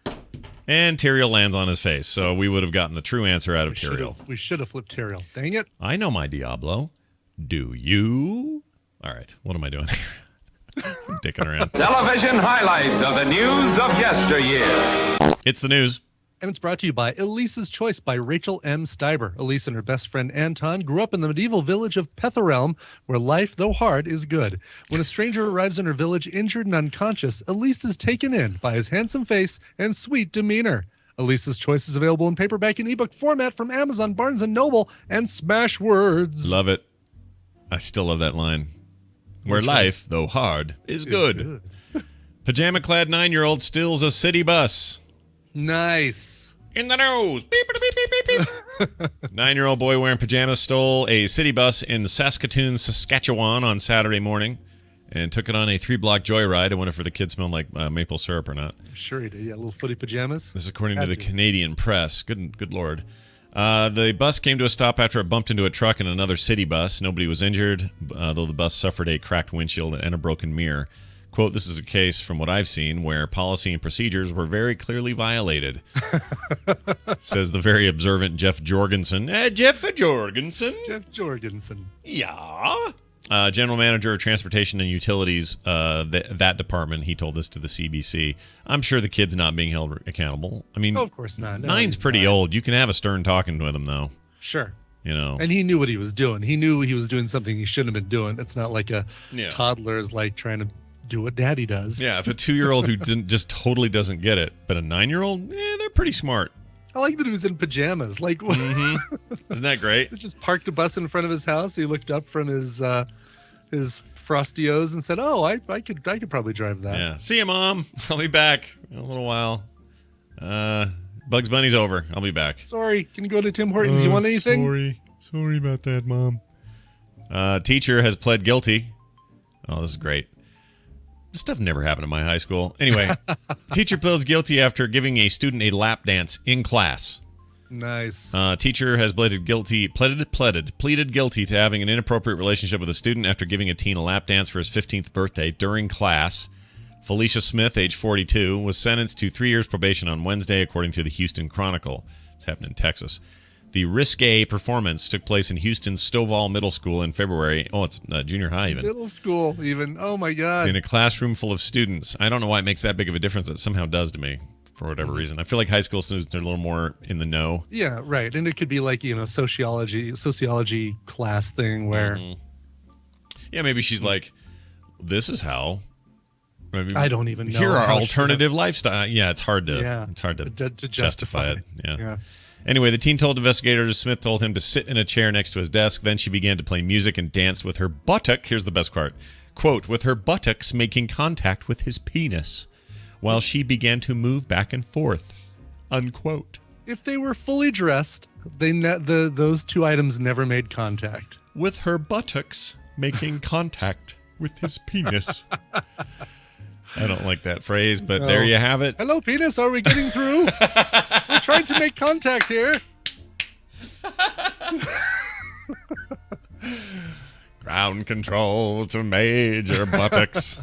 And Tyrael lands on his face, so we would have gotten the true answer out of Tyrael. We should have flipped Tyrael. Dang it. I know my Diablo. Do you? All right. What am I doing here? I'm dicking around. Television highlights of the news of yesteryear. It's the news. And it's brought to you by Elise's Choice by Rachel M. Steiber. Elise and her best friend Anton grew up in the medieval village of Petherelm, where life, though hard, is good. When a stranger arrives in her village injured and unconscious, Elise is taken in by his handsome face and sweet demeanor. Elise's Choice is available in paperback and ebook format from Amazon, Barnes & Noble, and Smashwords. Love it. I still love that line. Where life, though hard, is good. Pajama-clad 9-year-old steals a city bus. Nice. In the news. Beep, beep, beep, beep, beep. 9-year-old boy wearing pajamas stole a city bus in Saskatoon, Saskatchewan on Saturday morning and took it on a 3-block joyride. I wonder if the kid smelled like maple syrup or not. I'm sure he did. Yeah, little footy pajamas. This is according to the Canadian press. Good Lord. The bus came to a stop after it bumped into a truck and another city bus. Nobody was injured, though the bus suffered a cracked windshield and a broken mirror. Quote, this is a case from what I've seen where policy and procedures were very clearly violated. Says the very observant Jeff Jorgensen. Jeff Jorgensen? Jeff Jorgensen. Yeah. General Manager of Transportation and Utilities, that department, he told this to the CBC. I'm sure the kid's not being held accountable. I mean, of course not. No, 9's pretty old. You can have a stern talking with him, though. Sure. You know. And he knew what he was doing. He knew he was doing something he shouldn't have been doing. It's not like a toddler is like trying to do what daddy does. Yeah, if a 2-year-old who just totally doesn't get it, but a 9-year-old, they're pretty smart. I like that he was in pajamas. Like, Isn't that great? He just parked a bus in front of his house. He looked up from his Frostios and said, "Oh, I could probably drive that." Yeah. See you, Mom. I'll be back in a little while. Bugs Bunny's over. I'll be back. Sorry. Can you go to Tim Hortons? You want anything? Sorry about that, Mom. Teacher has pled guilty. Oh, this is great. This stuff never happened in my high school. Anyway, teacher pleads guilty after giving a student a lap dance in class. Nice. Teacher has pleaded guilty to having an inappropriate relationship with a student after giving a teen a lap dance for his 15th birthday during class. Felicia Smith, age 42, was sentenced to 3 years probation on Wednesday, according to the Houston Chronicle. It's happened in Texas. The risque performance took place in Houston's Stovall Middle School in February. Oh, it's junior high even. Middle school even. Oh, my God. In a classroom full of students. I don't know why it makes that big of a difference. It somehow does to me for whatever reason. I feel like high school students are a little more in the know. Yeah, right. And it could be like, sociology class thing where. Yeah, maybe she's like, this is how. I don't even know. Here are alternative lifestyle. Yeah, it's hard to to justify it. Yeah. Anyway, the teen told investigators Smith told him to sit in a chair next to his desk. Then she began to play music and dance with her buttock. Here's the best part. Quote, with her buttocks making contact with his penis while she began to move back and forth. Unquote. If they were fully dressed, those two items never made contact. With her buttocks making contact with his penis. I don't like that phrase, but there you have it. Hello, penis. Are we getting through? We're trying to make contact here. Ground control to Major Buttocks.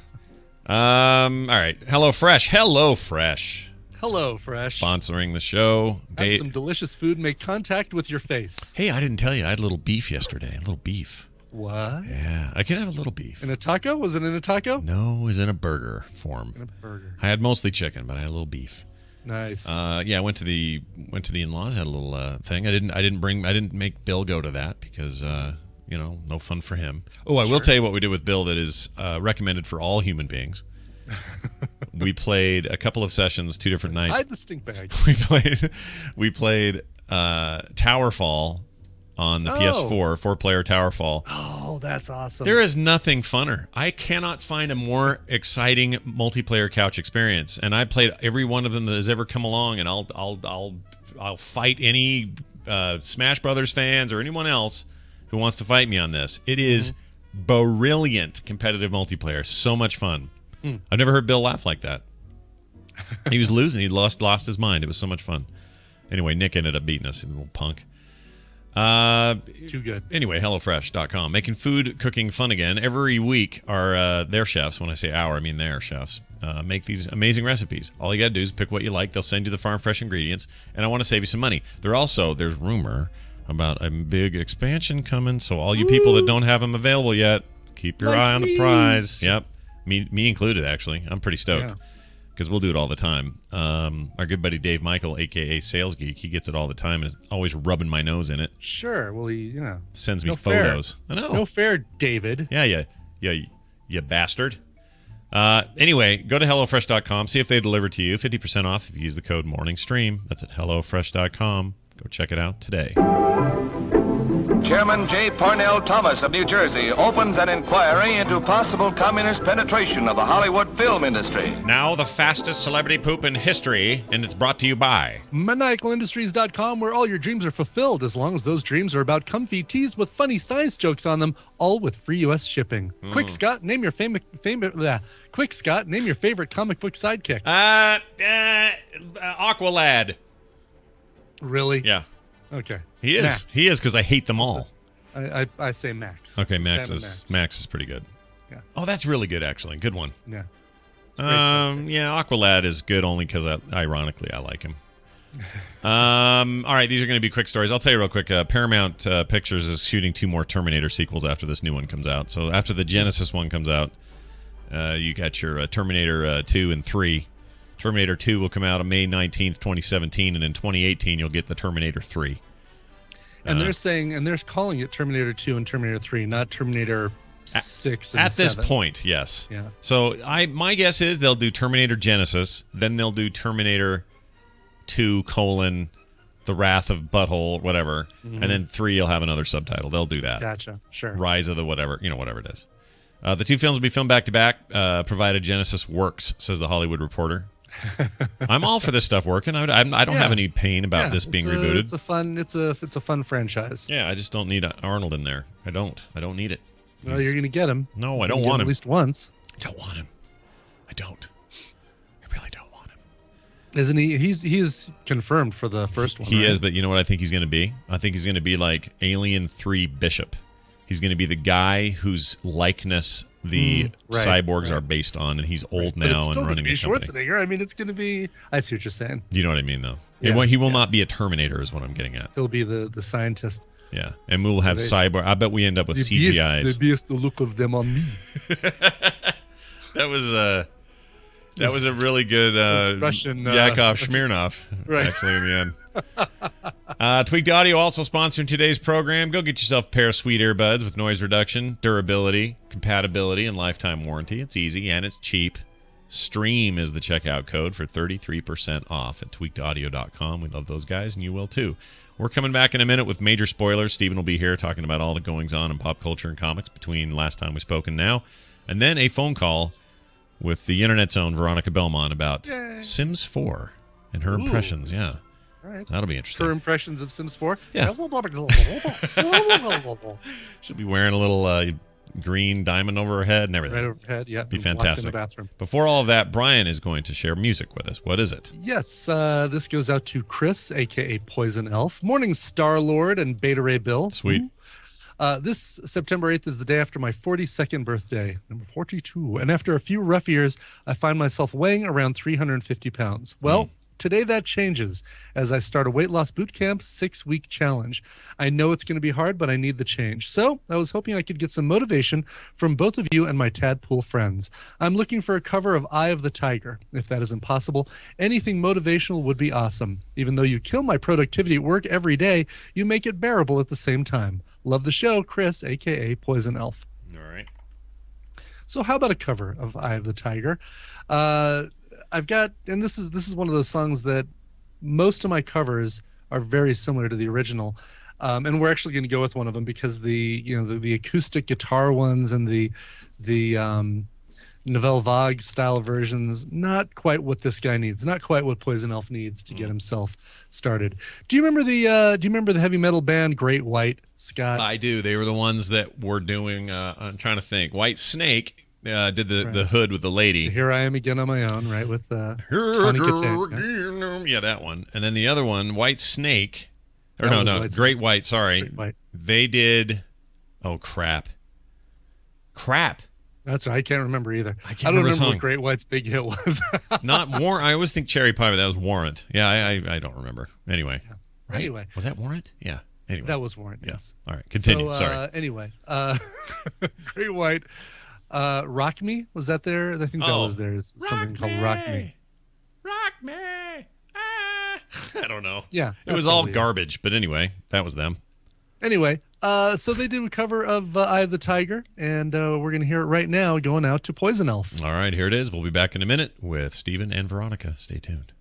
All right. HelloFresh. HelloFresh. Sponsoring the show. Have some delicious food. Make contact with your face. Hey, I didn't tell you. I had a little beef yesterday. A little beef. What? Yeah, I can have a little beef. In a taco? Was it in a taco? No, it was in a burger form. In a burger. I had mostly chicken, but I had a little beef. Nice. Yeah, I went to the in-laws, had a little thing. I didn't make Bill go to that because no fun for him. Oh, I will tell you what we did with Bill that is recommended for all human beings. We played a couple of sessions, 2 different nights. Hide the stink bag. We played Towerfall on the PS4, 4-player Towerfall. Oh, that's awesome. There is nothing funner. I cannot find a more exciting multiplayer couch experience. And I played every one of them that has ever come along, and I'll fight any Smash Brothers fans or anyone else who wants to fight me on this. It is brilliant competitive multiplayer. So much fun. I've never heard Bill laugh like that. He was losing. He lost his mind. It was so much fun. Anyway, Nick ended up beating us, a little punk. It's too good. Anyway, HelloFresh.com. Making food cooking fun again. Every week, their chefs, when I say our, I mean their chefs, make these amazing recipes. All you got to do is pick what you like. They'll send you the farm fresh ingredients, and I want to save you some money. There's rumor about a big expansion coming, so all you people that don't have them available yet, keep your eye on the prize. Yep. Me included, actually. I'm pretty stoked because we'll do it all the time. Our good buddy Dave Michael, a.k.a. Sales Geek, he gets it all the time and is always rubbing my nose in it. Sure. Well, he, sends me photos. I know. No fair, David. Yeah, you bastard. Anyway, go to HelloFresh.com. See if they deliver to you. 50% off if you use the code MorningStream. That's at HelloFresh.com. Go check it out today. Chairman J. Parnell Thomas of New Jersey opens an inquiry into possible communist penetration of the Hollywood film industry. Now the fastest celebrity poop in history, and it's brought to you by ManiacalIndustries.com, where all your dreams are fulfilled as long as those dreams are about comfy tees with funny science jokes on them, all with free U.S. shipping. Quick, Scott, name your favorite comic book sidekick. Aqualad. Really? Yeah. Okay. He is. Max. He is because I hate them all. I say Max. Okay, Max is pretty good. Yeah. Oh, that's really good, actually. Good one. Yeah. Aqualad is good only because, ironically, I like him. All right, these are going to be quick stories. I'll tell you real quick. Paramount Pictures is shooting 2 more Terminator sequels after this new one comes out. So after the Genesis one comes out, you got your Terminator 2 and 3. Terminator 2 will come out on May 19th, 2017, and in 2018 you'll get the Terminator 3. And they're calling it Terminator 2 and Terminator 3, not Terminator 6 and at 7. this point, yes. Yeah. So my guess is they'll do Terminator Genesis, then they'll do Terminator 2: The Wrath of Butthole, whatever, and then 3 you'll have another subtitle. They'll do that. Gotcha. Sure. Rise of the whatever, whatever it is. The 2 films will be filmed back to back, provided Genesis works, says the Hollywood Reporter. I'm all for this stuff working. I don't have any pain about this being rebooted. It's a fun franchise. Yeah, I just don't need Arnold in there. I don't need it. Well, you're gonna get him. No, I don't want him. At least once. I don't want him. I don't. I really don't want him. Isn't he? He's confirmed for the first one. He is, but you know what I think he's gonna be? I think he's gonna be like Alien 3 Bishop. He's going to be the guy whose likeness the cyborgs are based on, and he's old now and running the company. Schwarzenegger. I mean, it's going to be. I see what you're saying. You know what I mean, though. Yeah, he will not be a Terminator, is what I'm getting at. He'll be the scientist. Yeah, and we'll have cyborg. I bet we end up with CGIs. The best look of them on me. That was a really good Russian Yakov Smirnoff, actually, in the end. Tweaked Audio also sponsoring today's program. Go get yourself a pair of sweet earbuds with noise reduction, durability, compatibility, and lifetime warranty. It's easy and it's cheap. Stream is the checkout code for 33% off at tweakedaudio.com. We love those guys, and you will too. We're coming back in a minute with major spoilers. Steven will be here talking about all the goings-on in pop culture and comics between last time we spoke and now. And then a phone call with the internet's own Veronica Belmont about Sims 4 and her impressions. Yeah. All right. That'll be interesting. Her impressions of Sims 4? Yeah. She'll be wearing a little green diamond over her head and everything. Right over her head, yeah. Be fantastic. In the bathroom. Before all of that, Brian is going to share music with us. What is it? Yes, this goes out to Chris, a.k.a. Poison Elf. Morning, Star-Lord and Beta Ray Bill. Sweet. This September 8th is the day after my 42nd birthday, number 42. And after a few rough years, I find myself weighing around 350 pounds. Well, today that changes as I start a weight loss boot camp 6-week challenge. I know it's going to be hard, but I need the change. So I was hoping I could get some motivation from both of you and my Tadpool friends. I'm looking for a cover of Eye of the Tiger. If that isn't possible, anything motivational would be awesome. Even though you kill my productivity at work every day, you make it bearable at the same time. Love the show, Chris, a.k.a. Poison Elf. All right. So how about a cover of Eye of the Tiger? I've got, and this is one of those songs that most of my covers are very similar to the original, and we're actually going to go with one of them because the acoustic guitar ones and the Nouvelle Vague style versions, not quite what this guy needs, not quite what Poison Elf needs to get himself started. Do you remember the heavy metal band Great White, Scott? I do. They were the ones that were doing. I'm trying to think. White Snake did the hood with the lady. Here I Am Again on My Own, right, with Tawny Katane. Yeah, that one. And then the other one, White Snake. Or no, Great White, sorry. Great White. They did, oh, crap. That's right. I can't remember either. I don't remember what Great White's big hit was. Not Warrant. I always think Cherry Pie, but that was Warrant. Yeah, I don't remember. Anyway. Yeah. Right? Anyway. Was that Warrant? Yeah. Anyway. That was Warrant, yes. All right. Continue. So, sorry. Anyway, Great White. Rock Me? Was that there? I think that was there. Something called Rock Me. Rock Me. I don't know. Yeah. It was all garbage, but anyway, that was them. Anyway, so they did a cover of Eye of the Tiger, and we're going to hear it right now going out to Poison Elf. All right, here it is. We'll be back in a minute with Stephen and Veronica. Stay tuned.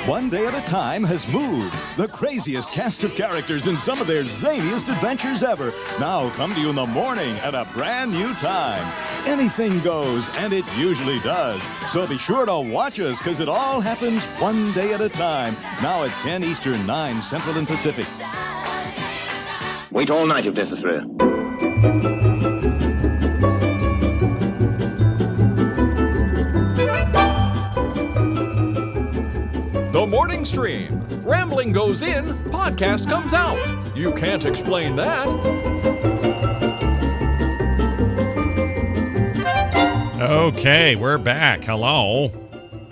One Day at a Time has moved. The craziest cast of characters in some of their zaniest adventures ever now come to you in the morning at a brand new time. Anything goes, and it usually does. So be sure to watch us, because it all happens one day at a time. Now at 10 Eastern, 9 Central and Pacific. Wait all night if necessary. recording stream. Rambling goes in, podcast comes out. You can't explain that. Okay, we're back. Hello.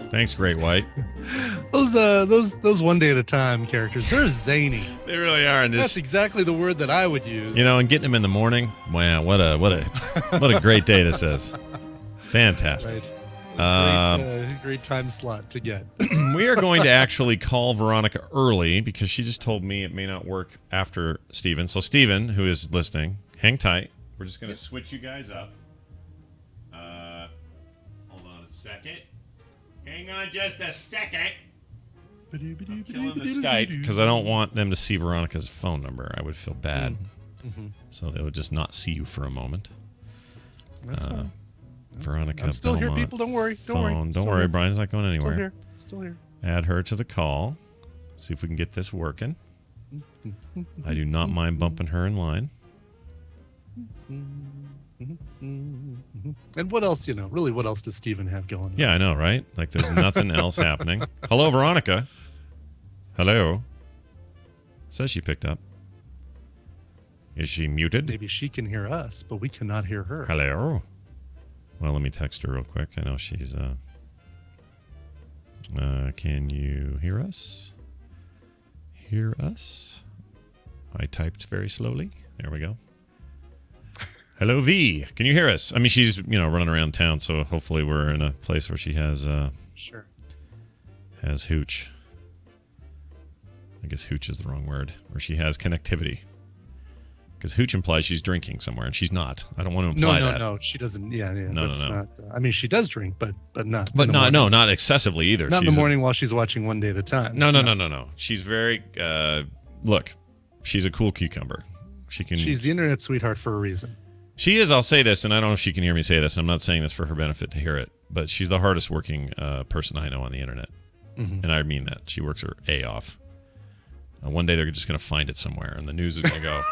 Thanks, Great White. Those one day at a time characters, they're zany. They really are. And that's exactly the word that I would use. And getting them in the morning. Wow, what a great day this is. Fantastic. Right. Great time slot to get. We are going to actually call Veronica early because she just told me it may not work after Steven. So Steven, who is listening, hang tight. We're just going to switch you guys up. Hold on a second. Hang on just a second. I'm killing the Skype because I don't want them to see Veronica's phone number. I would feel bad. Mm-hmm. So they would just not see you for a moment. That's fine. Veronica, I'm still Belmont, here, people. Don't worry. Don't worry. Here. Brian's not going anywhere. Still here. Add her to the call. See if we can get this working. I do not mind bumping her in line. And what else, really, what else does Steven have going on? Yeah, I know, right? Like there's nothing else happening. Hello, Veronica. Hello. Says she picked up. Is she muted? Maybe she can hear us, but we cannot hear her. Hello. Well, let me text her real quick. I know she's... can you hear us? Hear us? I typed very slowly. There we go. Hello, V. Can you hear us? I mean, she's, running around town, so hopefully we're in a place where she has... Sure. Has hooch. I guess hooch is the wrong word. Where she has connectivity. Because hooch implies she's drinking somewhere, and she's not. I don't want to imply that. No, she doesn't. Yeah. No. Not, I mean, she does drink, but not. But not excessively either. Not in the morning while she's watching One Day at a Time. No. She's very. Look, she's a cool cucumber. She's the internet sweetheart for a reason. She is. I'll say this, and I don't know if she can hear me say this. I'm not saying this for her benefit to hear it, but she's the hardest working person I know on the internet, and I mean that. She works her A off. One day they're just going to find it somewhere, and the news is going to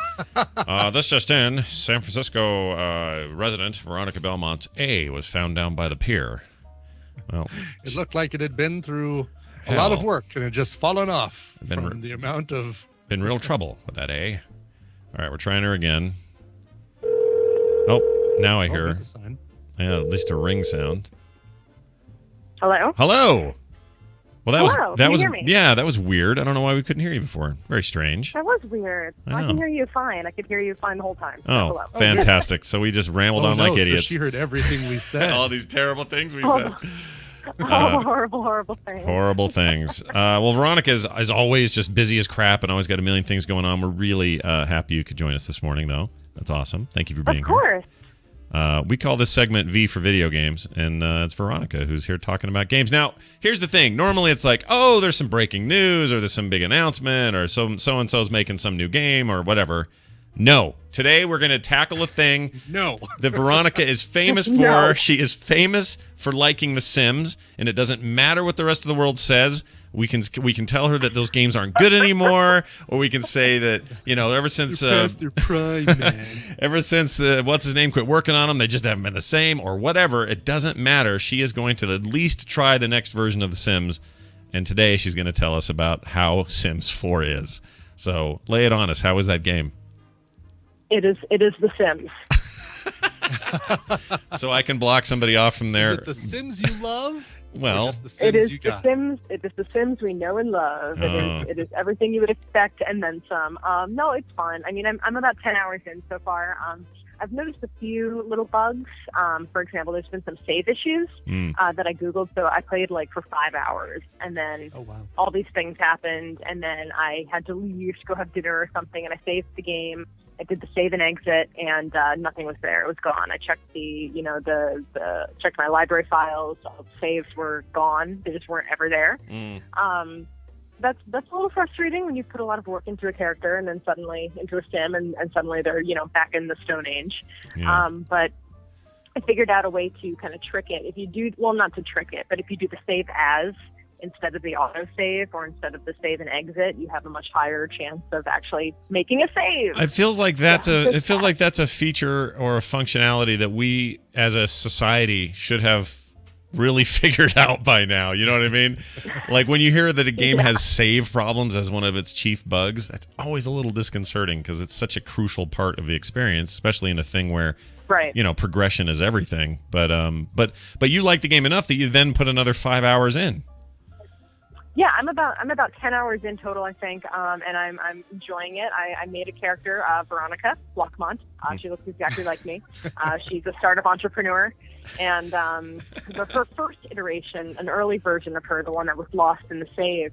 go, this just in, San Francisco resident Veronica Belmont's A was found down by the pier. Well, it looked like it had been through a lot of work, and it just fallen off from the amount of... Been real trouble with that A. All right, we're trying her again. Oh, now I hear her. A sign. Yeah, at least a ring sound. Hello? Hello! Well, that was hear me? Yeah, that was weird. I don't know why we couldn't hear you before. Very strange. That was weird. I can hear you fine. I could hear you fine the whole time. Oh, fantastic. So we just rambled on like idiots. So she heard everything we said. All these terrible things we said. Horrible things. Horrible things. Well, Veronica is always just busy as crap and always got a million things going on. We're really happy you could join us this morning, though. That's awesome. Thank you for being here. Of course. We call this segment V for video games, and it's Veronica who's here talking about games. Now, here's the thing. Normally it's like, oh, there's some breaking news, or there's some big announcement, or so-and-so's making some new game, or whatever. No. Today we're going to tackle a thing that Veronica is famous for. No. She is famous for liking The Sims, and it doesn't matter what the rest of the world says. We can tell her that those games aren't good anymore, or we can say that ever since past their prime, man. Ever since what's his name quit working on them, they just haven't been the same, or whatever. It doesn't matter. She is going to at least try the next version of The Sims, and today she's going to tell us about how Sims 4 is. So lay it on us. How is that game? It is The Sims. So I can block somebody off from there. Is it The Sims you love? Well, the Sims it is you got? It is The Sims we know and love. It is everything you would expect and then some. No, it's fun. I mean, I'm about 10 hours in so far. I've noticed a few little bugs. For example, there's been some save issues that I Googled. So I played for 5 hours, and then all these things happened, and then I had to leave to go have dinner or something, and I saved the game. I did the save and exit, and nothing was there. It was gone. I checked checked my library files. All the saves were gone. They just weren't ever there. That's a little frustrating when you put a lot of work into a character and then suddenly into a sim, and suddenly they're back in the Stone Age. Yeah. But I figured out a way to kind of trick it. If you do, well, not to trick it, but if you do the save as instead of the autosave, or instead of the save and exit, you have a much higher chance of actually making a save. It feels like that's a feature or a functionality that we as a society should have really figured out by now. You know what I mean? Like when you hear that a game has save problems as one of its chief bugs, that's always a little disconcerting because it's such a crucial part of the experience, especially in a thing where progression is everything. But you like the game enough that you then put another 5 hours in. Yeah, I'm about 10 hours in total, I think, and I'm enjoying it. I made a character, Veronica Blockmont. She looks exactly like me. She's a startup entrepreneur, and her first iteration, an early version of her, the one that was lost in the save,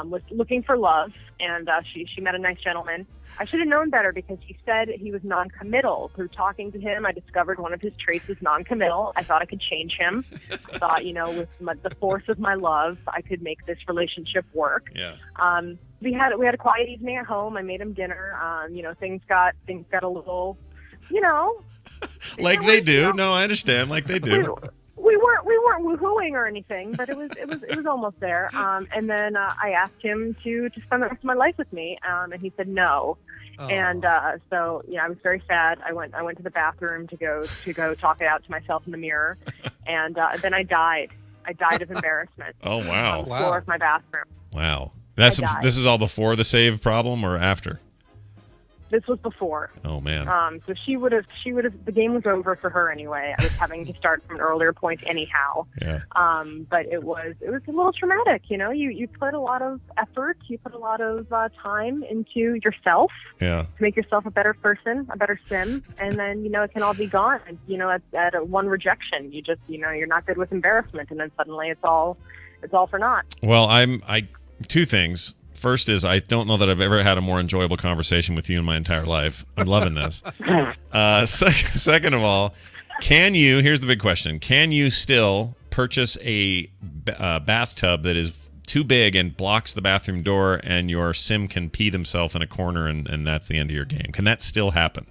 was looking for love, and she met a nice gentleman. I should have known better because he said he was non-committal. Through talking to him, I discovered one of his traits was non-committal. I thought I could change him. I thought, with the force of my love, I could make this relationship work. Yeah. We had a quiet evening at home. I made him dinner. Things got a little, like they do. No, I understand. Like they do. We weren't woohooing or anything, but it was almost there. And then I asked him to spend the rest of my life with me, and he said no. Oh. And so I was very sad. I went to the bathroom to go talk it out to myself in the mirror, and then I died. I died of embarrassment. Oh wow! On the floor of my bathroom. Wow. This is all before the save problem or after? This was before. Oh man. So she would have. The game was over for her anyway. I was having to start from an earlier point anyhow. Yeah. But it was a little traumatic. You put a lot of effort. You put a lot of time into yourself. Yeah. To make yourself a better person, a better sim, and then it can all be gone. At one rejection, you just you're not good with embarrassment, and then suddenly it's all for naught. Well, I two things. First is I don't know that I've ever had a more enjoyable conversation with you in my entire life. I'm loving this. Second of all, here's the big question. Can you still purchase a bathtub that is too big and blocks the bathroom door and your sim can pee themselves in a corner and that's the end of your game? Can that still happen?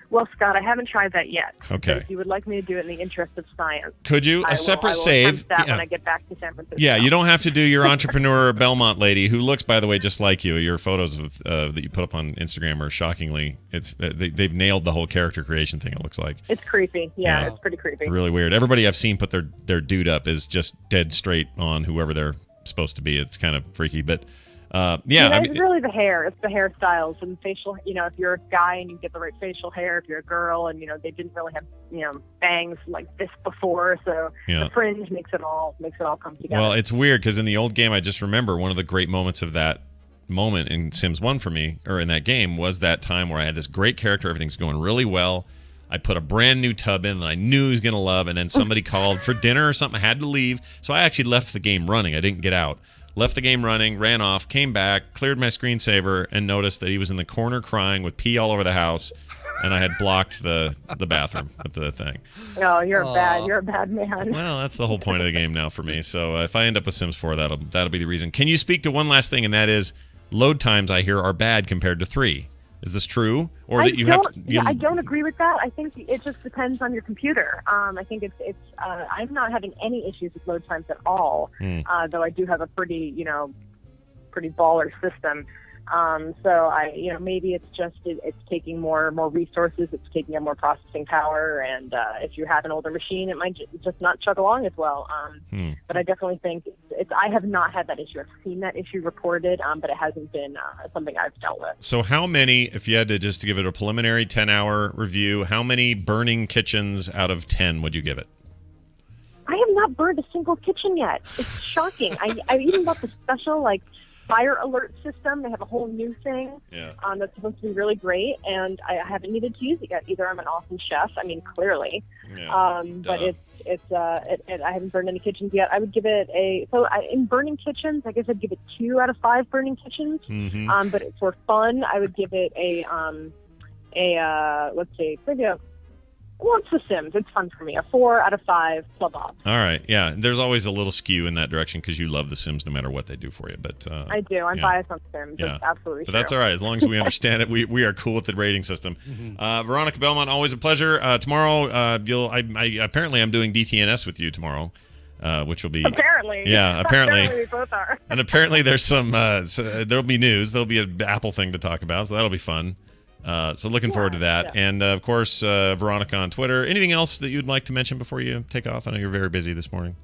Well, Scott, I haven't tried that yet. Okay. If you would like me to do it in the interest of science. Could you? Separate save. That when I get back to San Francisco. Yeah, you don't have to do your entrepreneur Belmont lady, who looks, by the way, just like you. Your photos of that you put up on Instagram are shockingly. They've nailed the whole character creation thing. It looks like it's creepy. Yeah, it's pretty creepy. Really weird. Everybody I've seen put their dude up is just dead straight on whoever they're supposed to be. It's kind of freaky, but. It's really the hair. It's the hairstyles and facial. If you're a guy and you get the right facial hair, if you're a girl and they didn't really have bangs like this before, so the fringe makes it all come together. Well, it's weird because in the old game, I just remember one of the great moments of that moment in Sims 1 for me, or in that game, was that time where I had this great character, everything's going really well. I put a brand new tub in that I knew he was going to love, and then somebody called for dinner or something. I had to leave, so I actually left the game running. I didn't get out. Left the game running, ran off, came back, cleared my screensaver, and noticed that he was in the corner crying with pee all over the house, and I had blocked the bathroom with the thing. Oh, you're a bad man. Well, that's the whole point of the game now for me. So if I end up with Sims 4, that'll be the reason. Can you speak to one last thing, and that is load times I hear are bad compared to 3. Is this true, or that you have to? I don't agree with that. I think it just depends on your computer. I think it's. I'm not having any issues with load times at all. Though I do have a pretty baller system. So maybe it's just it's taking more resources. It's taking up more processing power, and if you have an older machine, it might just not chug along as well. But I definitely think I have not had that issue. I've seen that issue reported, but it hasn't been something I've dealt with. So how many, if you had to just give it a preliminary 10-hour review, how many burning kitchens out of 10 would you give it? I have not burned a single kitchen yet. It's shocking. I even got the special fire alert system. They have a whole new thing that's supposed to be really great, and I haven't needed to use it yet. Either I'm an awesome chef, clearly, but I haven't burned any kitchens yet. I would give it in burning kitchens, I guess I'd give it 2 out of 5 burning kitchens. Mm-hmm. But for fun, I would give it let's see, maybe well, it's The Sims. It's fun for me. A 4 out of 5 club op. All right. Yeah. There's always a little skew in that direction because you love The Sims no matter what they do for you. But I do. I'm biased on Sims. Yeah. It's absolutely But true. that's all right. As long as we understand it, we are cool with the rating system. Mm-hmm. Veronica Belmont, always a pleasure. Tomorrow, apparently I'm doing DTNS with you tomorrow. Which will be apparently we both are. And apparently there's some there'll be news. There'll be an Apple thing to talk about, so that'll be fun. So looking forward to that. Yeah. And, of course, Veronica on Twitter. Anything else that you'd like to mention before you take off? I know you're very busy this morning.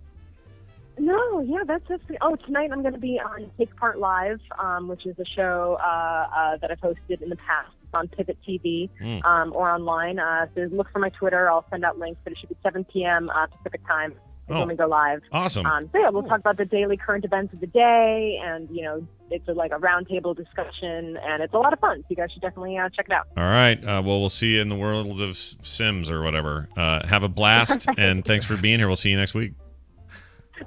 No, yeah, that's just. Oh, tonight I'm going to be on Take Part Live, which is a show that I've hosted in the past. It's on Pivot TV or online. So look for my Twitter. I'll send out links, but it should be 7 p.m. Pacific time when we go live. Awesome. So yeah, we'll talk about the daily current events of the day, and it's like a roundtable discussion, and it's a lot of fun. So you guys should definitely check it out. All right. Well, we'll see you in the world of Sims or whatever. Have a blast, and thanks for being here. We'll see you next week.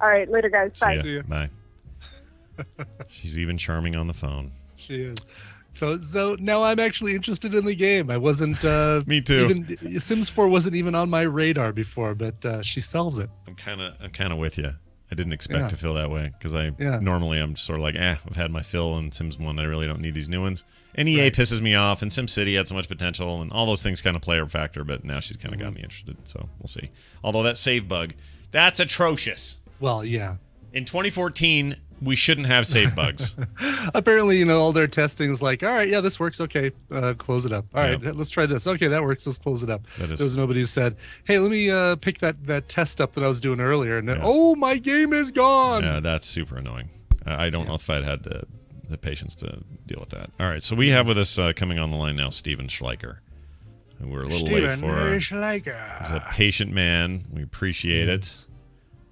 All right, later, guys. Bye. See ya. Bye. She's even charming on the phone. She is. So now I'm actually interested in the game. I wasn't. Me too. Even Sims 4 wasn't even on my radar before, but she sells it. I'm kind of with you. I didn't expect to feel that way because normally I'm sort of like, I've had my fill in Sims 1. I really don't need these new ones. And EA pisses me off, and SimCity had so much potential, and all those things kind of play a factor. But now she's kind of got me interested, so we'll see. Although that save bug, that's atrocious. Well, yeah. In 2014, we shouldn't have save bugs. Apparently, all their testing is like, all right, yeah, this works. Okay, close it up. All right, let's try this. Okay, that works. Let's close it up. There was nobody who said, hey, let me pick that test up that I was doing earlier. And then, oh, my game is gone. Yeah, that's super annoying. I don't know if I'd had the patience to deal with that. All right, so we have with us coming on the line now Steven Schleicher. We're a little late for Schleicher. He's a patient man. We appreciate it.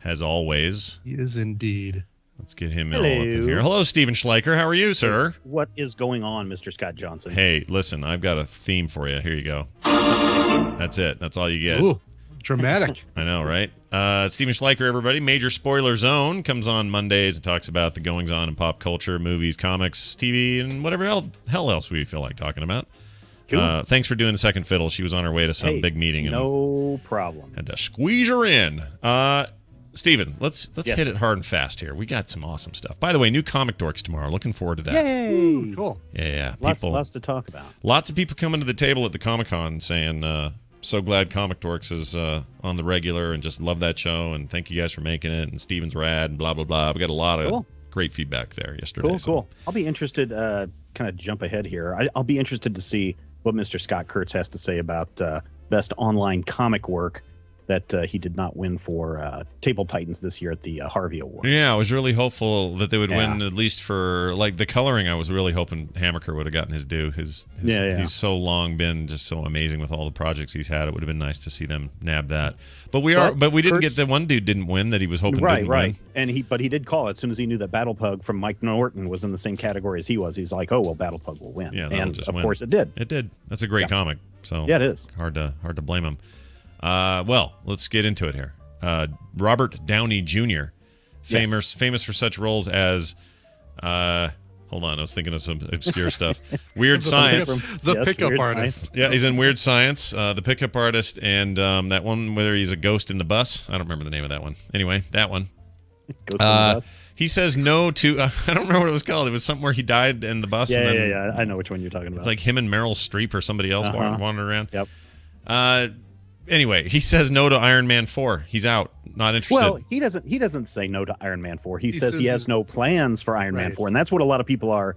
As always. He is indeed. Let's get him all up in here. Hello, Steven Schleicher. How are you, sir? What is going on, Mr. Scott Johnson? Hey, listen, I've got a theme for you. Here you go. That's it. That's all you get. Ooh, dramatic. I know, right? Steven Schleicher, everybody. Major Spoiler Zone comes on Mondays and talks about the goings-on in pop culture, movies, comics, TV, and whatever hell else we feel like talking about. Cool. Thanks for doing the second fiddle. She was on her way to some big meeting. No problem. Had to squeeze her in. Steven, let's hit it hard and fast here. We got some awesome stuff. By the way, new Comic Dorks tomorrow. Looking forward to that. Yay! Ooh, cool. Yeah. Lots to talk about. Lots of people coming to the table at the Comic-Con saying, so glad Comic Dorks is on the regular and just love that show and thank you guys for making it and Steven's rad and blah, blah, blah. We got a lot of great feedback there yesterday. Cool. I'll be interested, kind of jump ahead here. I'll be interested to see what Mr. Scott Kurtz has to say about best online comic work that he did not win for Table Titans this year at the Harvey Awards. Yeah, I was really hopeful that they would win at least for like the coloring. I was really hoping Hammaker would have gotten his due. He's so long been just so amazing with all the projects he's had. It would have been nice to see them nab that. But we didn't get the one dude didn't win that he was hoping didn't win. And he did call it as soon as he knew that Battle Pug from Mike Norton was in the same category as he was. He's like, oh well, Battle Pug will win. Yeah, and of course it did. It did. That's a great comic. So yeah, it is hard to blame him. Well, let's get into it here. Robert Downey Jr., famous for such roles as, hold on, I was thinking of some obscure stuff. Weird Science. The Pickup Artist. Yeah, he's in Weird Science, the Pickup Artist, and that one where he's a ghost in the bus. I don't remember the name of that one. Anyway, that one. Ghost in the bus? He says no to, I don't remember what it was called. It was something where he died in the bus. Yeah. I know which one you're talking about. It's like him and Meryl Streep or somebody else wandering around. Yep. Anyway, he says no to Iron Man 4. He's out. Not interested. Well, he doesn't say no to Iron Man 4. He says he has no plans for Iron Man 4. And that's what a lot of people are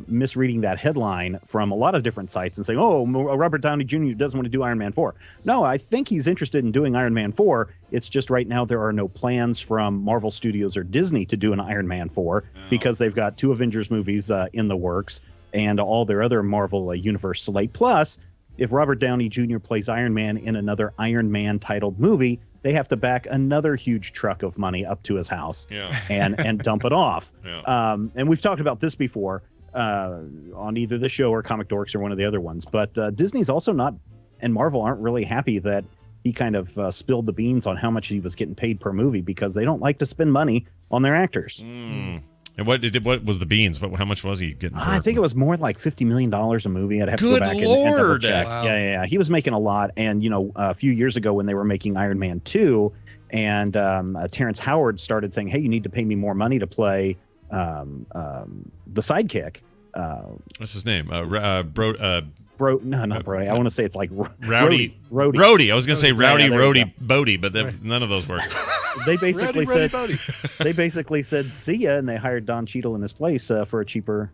misreading that headline from a lot of different sites and saying, oh, Robert Downey Jr. doesn't want to do Iron Man 4. No, I think he's interested in doing Iron Man 4. It's just right now there are no plans from Marvel Studios or Disney to do an Iron Man 4 because they've got 2 Avengers movies in the works and all their other Marvel Universe slate. Plus, if Robert Downey Jr. plays Iron Man in another Iron Man titled movie, they have to back another huge truck of money up to his house and dump it off. And we've talked about this before on either the show or Comic Dorks or one of the other ones. But Disney's also not, and Marvel aren't really happy that he kind of spilled the beans on how much he was getting paid per movie because they don't like to spend money on their actors. And what was the beans? How much was he getting? I think it was more like $50 million a movie. I'd have to go back and double check. Wow. Yeah. He was making a lot. And, a few years ago when they were making Iron Man 2 and Terrence Howard started saying, hey, you need to pay me more money to play the sidekick. What's his name? No, not Brody. I want to say it's like Rowdy. I was going to say Rowdy Bodie, but none of those work. They basically said see ya, and they hired Don Cheadle in his place for a cheaper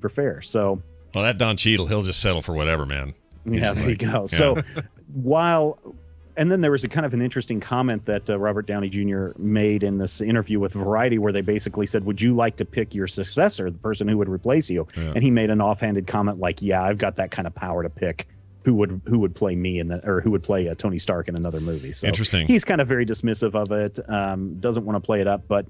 fare. So Well, that Don Cheadle, he'll just settle for whatever, man. Yeah, there you go. Yeah. So and then there was a kind of an interesting comment that Robert Downey Jr. made in this interview with Variety, where they basically said, "Would you like to pick your successor, the person who would replace you?" Yeah. And he made an offhanded comment like, "Yeah, I've got that kind of power to pick who would play me or who would play Tony Stark in another movie." So interesting. He's kind of very dismissive of it. Doesn't want to play it up, but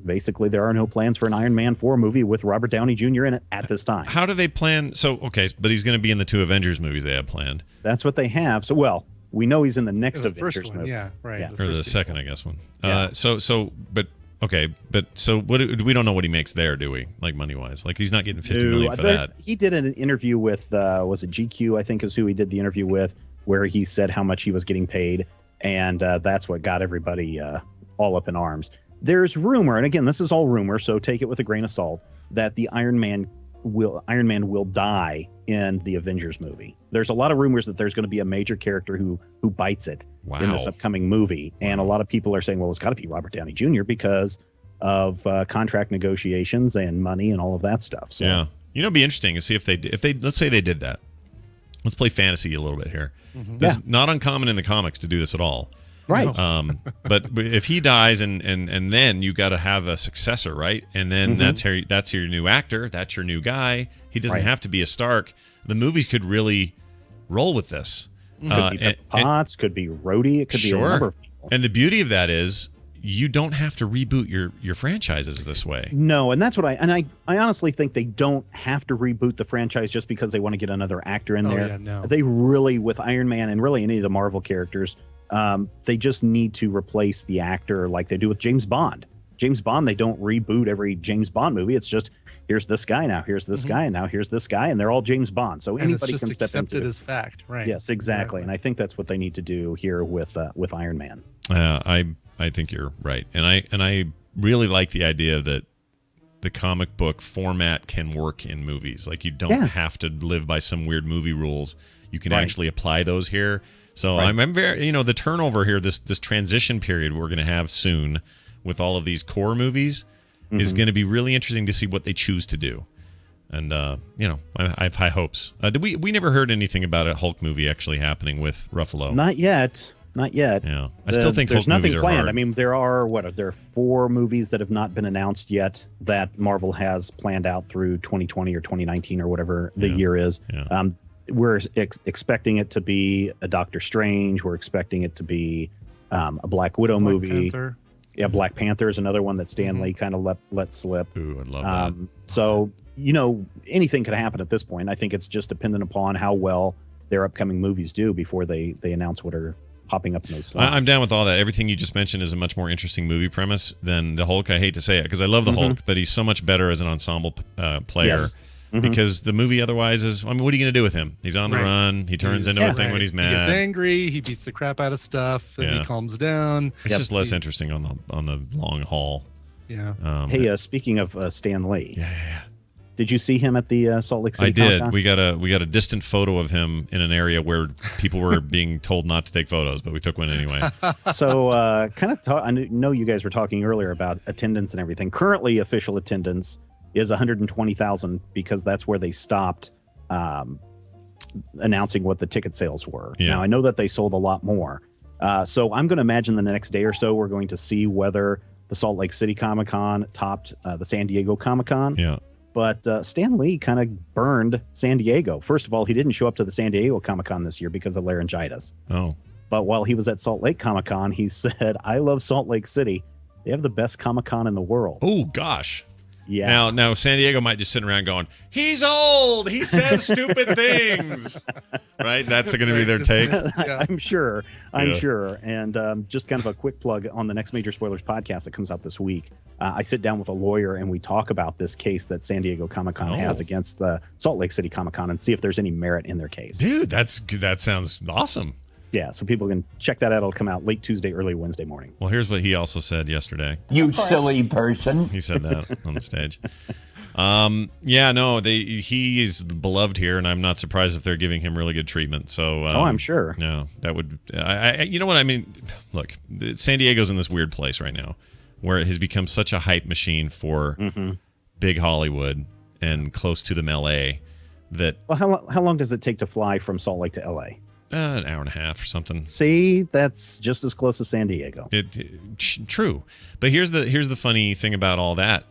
basically there are no plans for an Iron Man 4 movie with Robert Downey Jr. in it at this time. How do they plan? So, okay, but he's going to be in the 2 Avengers movies they have planned. That's what they have. So, well, we know he's in the next Avengers one, movie. Yeah, right. Yeah. Or the second, I guess, one. Yeah. We don't know what he makes there, do we? Like money-wise. Like he's not getting $50 million for that. He did an interview with, was it GQ, I think is who he did the interview with, where he said how much he was getting paid. And that's what got everybody all up in arms. There's rumor, and again, this is all rumor, so take it with a grain of salt, that the Iron Man will die in the Avengers movie. There's a lot of rumors that there's going to be a major character who bites it in this upcoming movie. And a lot of people are saying, well, it's got to be Robert Downey Jr. because of contract negotiations and money and all of that stuff. So, yeah. It'd be interesting to see if they let's say they did that. Let's play fantasy a little bit here. Mm-hmm. This is not uncommon in the comics to do this at all. Right. But if he dies and then you got to have a successor, right? And then that's your new actor. That's your new guy. He doesn't have to be a Stark. The movies could really roll with this. Could be Pepper Potts, could be Rhodey. It could be a number of people. And the beauty of that is you don't have to reboot your franchises this way. No, and that's what I honestly think they don't have to reboot the franchise just because they want to get another actor in there. Yeah, no. They really, with Iron Man and really any of the Marvel characters, they just need to replace the actor like they do with James Bond. James Bond, they don't reboot every James Bond movie. It's just, here's this guy now, here's this guy, and now here's this guy, and they're all James Bond. So anybody can step into it. It's accepted as fact, right? Yes, exactly. And I think that's what they need to do here with Iron Man. I think you're right, and I really like the idea that the comic book format can work in movies. Like you don't have to live by some weird movie rules. You can actually apply those here. So I'm very, the turnover here, this transition period we're going to have soon with all of these core movies is going to be really interesting to see what they choose to do. And, I have high hopes. We never heard anything about a Hulk movie actually happening with Ruffalo. Not yet. Yeah. I still think there's Hulk nothing movies are planned. hard. I mean, there are 4 movies that have not been announced yet that Marvel has planned out through 2020 or 2019 or whatever the year is. Yeah. We're expecting it to be a Doctor Strange. We're expecting it to be a Black Widow movie. Panther. Yeah, Black Panther is another one that Stan Lee kind of let slip. Ooh, I'd love that. So, anything could happen at this point. I think it's just dependent upon how well their upcoming movies do before they announce what are popping up in those slots. I'm down with all that. Everything you just mentioned is a much more interesting movie premise than the Hulk. I hate to say it because I love the Hulk, but he's so much better as an ensemble player. Yes. Because the movie otherwise is, what are you going to do with him? He's on the run. He turns into a thing when he's mad. He gets angry. He beats the crap out of stuff. Then he calms down. It's just less interesting on the long haul. Yeah. Hey, speaking of Stan Lee. Yeah. Did you see him at the Salt Lake City? I did. Comic-Con? We got a distant photo of him in an area where people were being told not to take photos, but we took one anyway. So, I know you guys were talking earlier about attendance and everything. Currently, official attendance is 120,000 because that's where they stopped announcing what the ticket sales were. Yeah. Now, I know that they sold a lot more. So I'm going to imagine the next day or so we're going to see whether the Salt Lake City Comic-Con topped the San Diego Comic-Con. Yeah. But Stan Lee kind of burned San Diego. First of all, he didn't show up to the San Diego Comic-Con this year because of laryngitis. Oh. But while he was at Salt Lake Comic-Con, he said, I love Salt Lake City. They have the best Comic-Con in the world. Oh, gosh. Yeah. Now San Diego might just sit around going, he's old. He says stupid things. Right? That's going to be their take. I'm sure. And just kind of a quick plug on the Next Major Spoilers podcast that comes out this week. I sit down with a lawyer and we talk about this case that San Diego Comic-Con has against the Salt Lake City Comic-Con and see if there's any merit in their case. Dude, that sounds awesome. Yeah, so people can check that out. It'll come out late Tuesday, early Wednesday morning. Well, here's what he also said yesterday. You silly person. He said that on the stage. He is beloved here, and I'm not surprised if they're giving him really good treatment. So, I'm sure. No, that would. You know what I mean? Look, San Diego's in this weird place right now, where it has become such a hype machine for big Hollywood and close to them, LA. that. Well, how long does it take to fly from Salt Lake to LA? An hour and a half or something. See, that's just as close as San Diego. True, but here's the funny thing about all that,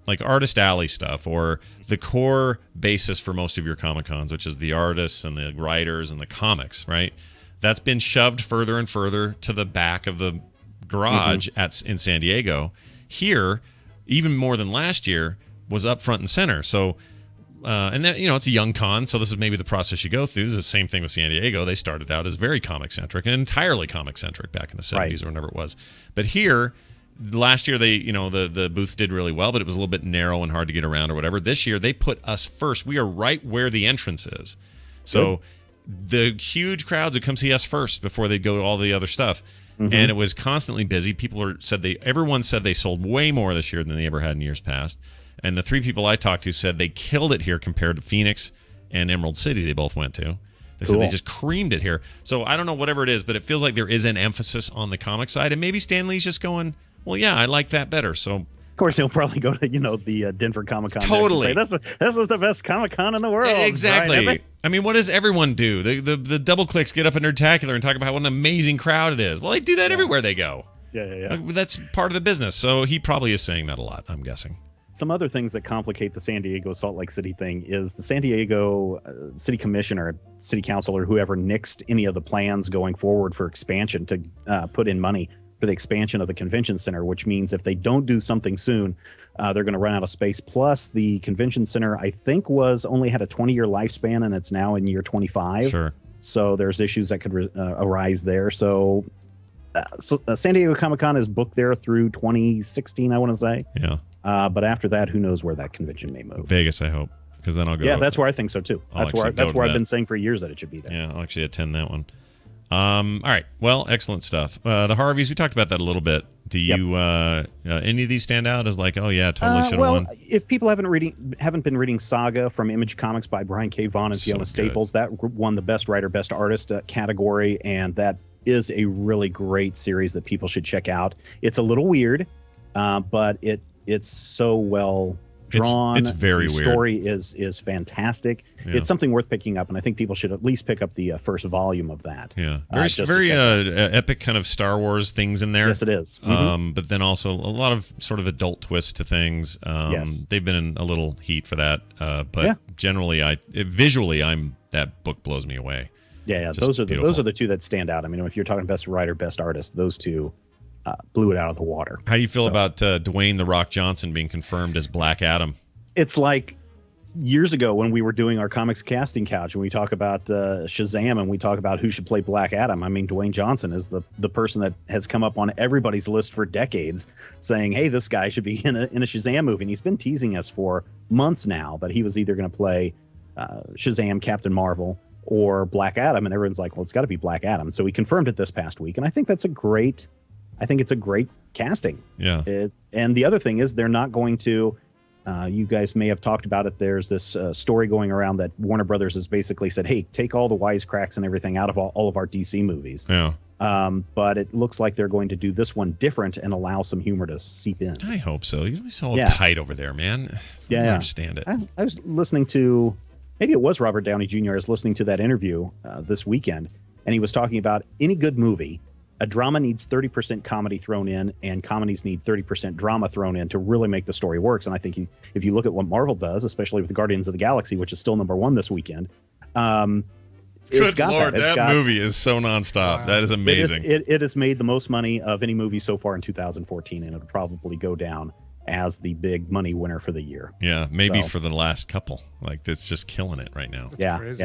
like Artist Alley stuff, or the core basis for most of your Comic Cons, which is the artists and the writers and the comics, right? That's been shoved further and further to the back of the garage in San Diego. Here, even more than last year, was up front and center. So. And that, it's a young con, so this is maybe the process you go through. It's the same thing with San Diego. They started out as very comic-centric and entirely comic-centric back in the 70s or whenever it was. But here, last year, they, the booths did really well, but it was a little bit narrow and hard to get around or whatever. This year, they put us first. We are right where the entrance is. So the huge crowds would come see us first before they'd go to all the other stuff. And it was constantly busy. Everyone said they sold way more this year than they ever had in years past. And the 3 people I talked to said they killed it here compared to Phoenix and Emerald City they both went to. They said they just creamed it here. So I don't know whatever it is, but it feels like there is an emphasis on the comic side. And maybe Stan Lee's just going, well, yeah, I like that better. So of course he'll probably go to, the Denver Comic Con. Totally. This was the best Comic Con in the world. Exactly. Right? I mean, what does everyone do? The double clicks get up in Nerdtacular and talk about what an amazing crowd it is. Well, they do that everywhere they go. Yeah. That's part of the business. So he probably is saying that a lot, I'm guessing. Some other things that complicate the San Diego Salt Lake City thing is the San Diego City Commissioner, City Council, or whoever nixed any of the plans going forward for expansion to put in money for the expansion of the convention center, which means if they don't do something soon, they're going to run out of space. Plus, the convention center, I think, only had a 20-year lifespan, and it's now in year 25. Sure. So there's issues that could arise there. So San Diego Comic-Con is booked there through 2016, I want to say. Yeah. But after that, who knows where that convention may move? Vegas, I hope, because then I'll go. Yeah, that's where I think so too. That's where I've been saying for years that it should be there. Yeah, I'll actually attend that one. All right, well, excellent stuff. The Harveys, we talked about that a little bit. Do you any of these stand out as like, oh yeah, totally should have won? If people haven't been reading Saga from Image Comics by Brian K. Vaughan and Fiona Staples, that won the Best Writer, Best Artist category, and that is a really great series that people should check out. It's a little weird, but it's so well drawn. It's very weird. The story is fantastic. Yeah. It's something worth picking up, and I think people should at least pick up the first volume of that. Yeah, very epic kind of Star Wars things in there. Yes, it is. But then also a lot of sort of adult twists to things. Yes. They've been in a little heat for that. But generally, visually, that book blows me away. Yeah, those are the two that stand out. I mean, if you're talking Best Writer, Best Artist, those two blew it out of the water. How do you feel about Dwayne "The Rock" Johnson being confirmed as Black Adam? It's like years ago when we were doing our comics casting couch and we talk about Shazam and we talk about who should play Black Adam. I mean, Dwayne Johnson is the person that has come up on everybody's list for decades saying, hey, this guy should be in a Shazam movie. And he's been teasing us for months now that he was either going to play Shazam, Captain Marvel, or Black Adam. And everyone's like, well, it's got to be Black Adam. So he confirmed it this past week. And I think it's a great casting. Yeah. And the other thing is they're not going to, you guys may have talked about it. There's this story going around that Warner Brothers has basically said, hey, take all the wisecracks and everything out of all of our DC movies. Yeah. But it looks like they're going to do this one different and allow some humor to seep in. I hope so. You're so uptight over there, man. I don't understand it. I was listening to, maybe it was Robert Downey Jr. I was listening to that interview this weekend, and he was talking about any good movie, a drama needs 30% comedy thrown in, and comedies need 30% drama thrown in to really make the story work. And I think if you look at what Marvel does, especially with the Guardians of the Galaxy, which is still #1 this weekend, Good Lord, that movie is so nonstop. Wow. That is amazing. It has made the most money of any movie so far in 2014, and it'll probably go down as the big money winner for the year. Yeah, maybe for the last couple. Like, it's just killing it right now. That's crazy.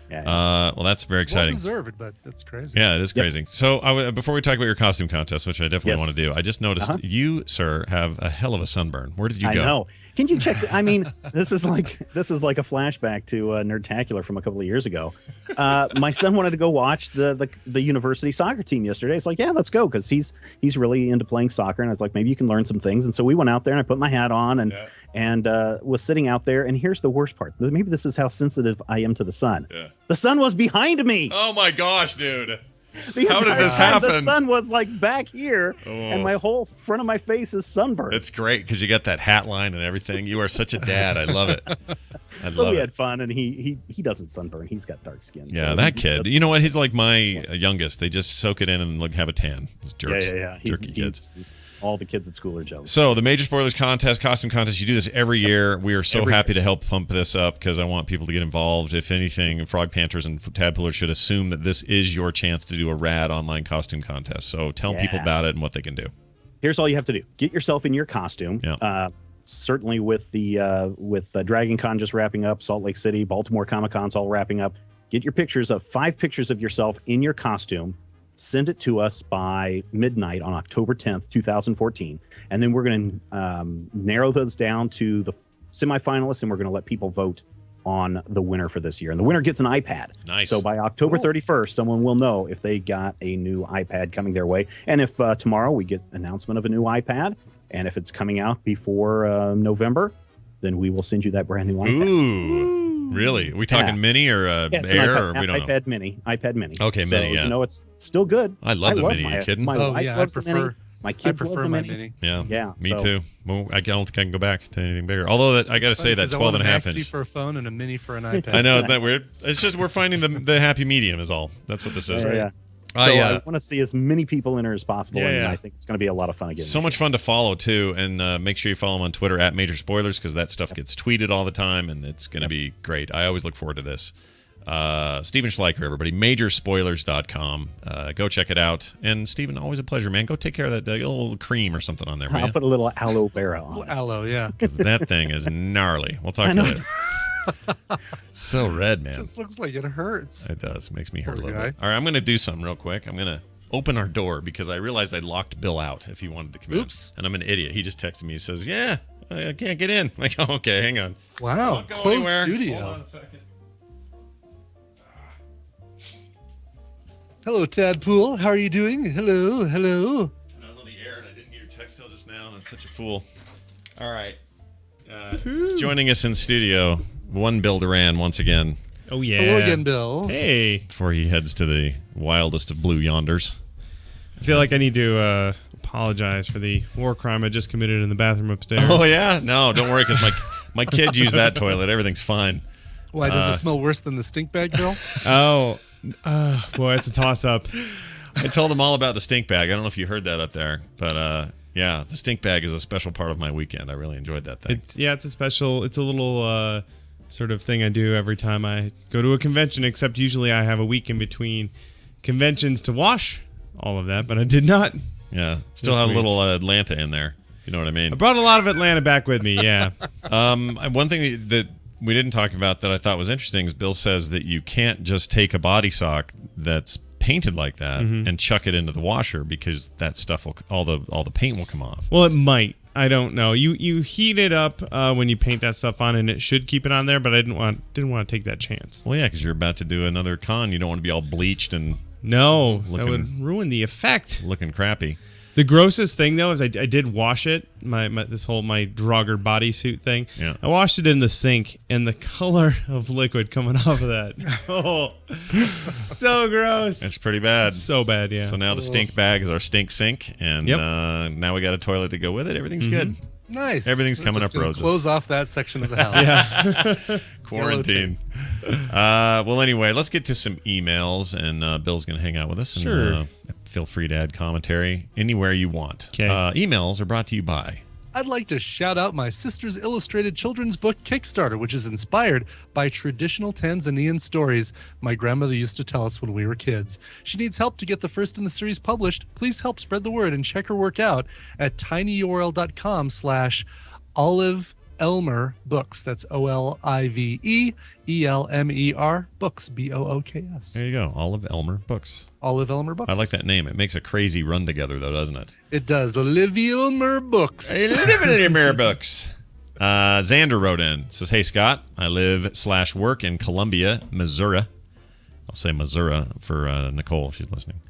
Yeah. Well, that's very exciting. Well deserved, but that's crazy. Yeah, it is crazy. Yep. So before we talk about your costume contest, which I definitely want to do, I just noticed you, sir, have a hell of a sunburn. Where did you go? I know. Can you check? I mean, this is like a flashback to Nerdtacular from a couple of years ago. My son wanted to go watch the university soccer team yesterday. It's like, yeah, let's go, because he's really into playing soccer, and I was like, maybe you can learn some things. And so we went out there, and I put my hat on and was sitting out there. And here's the worst part. Maybe this is how sensitive I am to the sun. Yeah. The sun was behind me. Oh my gosh, dude. How did this happen? The sun was like back here, and my whole front of my face is sunburned. It's great because you got that hat line and everything. You are such a dad. I love it. We had fun, and he doesn't sunburn. He's got dark skin. Yeah, so that kid. You know what? He's like my youngest. They just soak it in and like have a tan. Those jerks. Yeah. Jerky kids. All the kids at school are jealous. So the Major Spoilers contest, costume contest, you do this every year. We are so happy to help pump this up because I want people to get involved. If anything, Frog Panthers and Tadpoolers should assume that this is your chance to do a rad online costume contest. So tell people about it and what they can do. Here's all you have to do. Get yourself in your costume. Yeah. Certainly with Dragon Con just wrapping up, Salt Lake City, Baltimore Comic-Con's all wrapping up. Get your pictures of 5 pictures of yourself in your costume. Send it to us by midnight on October 10th, 2014. And then we're going to narrow those down to the semifinalists, and we're going to let people vote on the winner for this year. And the winner gets an iPad. Nice. So by October 31st, someone will know if they got a new iPad coming their way. And if tomorrow we get announcement of a new iPad, and if it's coming out before November, then we will send you that brand new iPad. Ooh. Really? Are we talking mini or Air? Or we don't know. iPad Mini. Okay, so, Mini, yeah. You know, it's still good. I love the Mini. Are you kidding? My wife loves the Mini. My kids love the Mini. Yeah. Me too. Well, I don't think I can go back to anything bigger. Although I got to say that 12 and a half inch. A Maxi for a phone and a Mini for an iPad. I know, isn't that weird? It's just we're finding the happy medium is all. That's what this is. Yeah. I want to see as many people enter as possible, and I think it's going to be a lot of fun again. So much fun to follow, too, and make sure you follow them on Twitter at Major Spoilers because that stuff gets tweeted all the time, and it's going to be great. I always look forward to this. Steven Schleicher, everybody, majorspoilers.com. Go check it out. And, Steven, always a pleasure, man. Go take care of that little cream or something on there, man. I'll put a little aloe vera on. Aloe, yeah. Because that thing is gnarly. We'll talk to you later. It's so red, man. It just looks like it hurts. It does. It makes me hurt a little bit. All right, I'm going to do something real quick. I'm going to open our door because I realized I locked Bill out if he wanted to come in. Oops. And I'm an idiot. He just texted me. He says, yeah, I can't get in. I'm like, oh, okay, hang on. Wow, closed studio. Hold on a second. Hello, Tadpool. How are you doing? Hello. I was on the air and I didn't get your text till just now. I'm such a fool. All right. Joining us in studio, one Bill Duran once again. Oh, yeah. Hello again, Bill. Hey. Before he heads to the wildest of blue yonders. I feel like I need to apologize for the war crime I just committed in the bathroom upstairs. Oh, yeah? No, don't worry, because my kids use that toilet. Everything's fine. Why, does it smell worse than the stink bag, Bill? Oh, boy, it's a toss-up. I told them all about the stink bag. I don't know if you heard that up there, but yeah, the stink bag is a special part of my weekend. I really enjoyed that thing. It's a little sort of thing I do every time I go to a convention, except usually I have a week in between conventions to wash all of that, but I did not. Yeah, still have a little Atlanta in there, if you know what I mean. I brought a lot of Atlanta back with me, yeah. One thing that we didn't talk about that I thought was interesting is Bill says that you can't just take a body sock that's painted like that and chuck it into the washer because that stuff will all the paint will come off. Well, it might. I don't know. You heat it up when you paint that stuff on, and it should keep it on there. But I didn't want to take that chance. Well, yeah, because you're about to do another con. You don't want to be all bleached and that would ruin the effect. Looking crappy. The grossest thing though is I did wash it. My Draugr bodysuit thing. Yeah. I washed it in the sink, and the color of liquid coming off of that. Oh, so gross. It's pretty bad. So bad, yeah. So now the stink bag is our stink sink, and now we got a toilet to go with it. Everything's good. Nice. Everything's coming up roses. Close off that section of the house. Yeah. Quarantine. Well, anyway, let's get to some emails, and Bill's going to hang out with us. And, sure. Feel free to add commentary anywhere you want. Okay. Emails are brought to you by... I'd like to shout out my sister's illustrated children's book Kickstarter, which is inspired by traditional Tanzanian stories my grandmother used to tell us when we were kids. She needs help to get the first in the series published. Please help spread the word and check her work out at tinyurl.com/Olive Elmer Books. That's OLIVEELMER Books, BOOKS. There you go. Olive Elmer Books. Olive Elmer Books. I like that name. It makes a crazy run together, though, doesn't it? It does. Olivia Elmer Books. Olivia Books. Xander wrote in. Says, hey, Scott. I live/work in Columbia, Missouri. I'll say Missouri for Nicole if she's listening.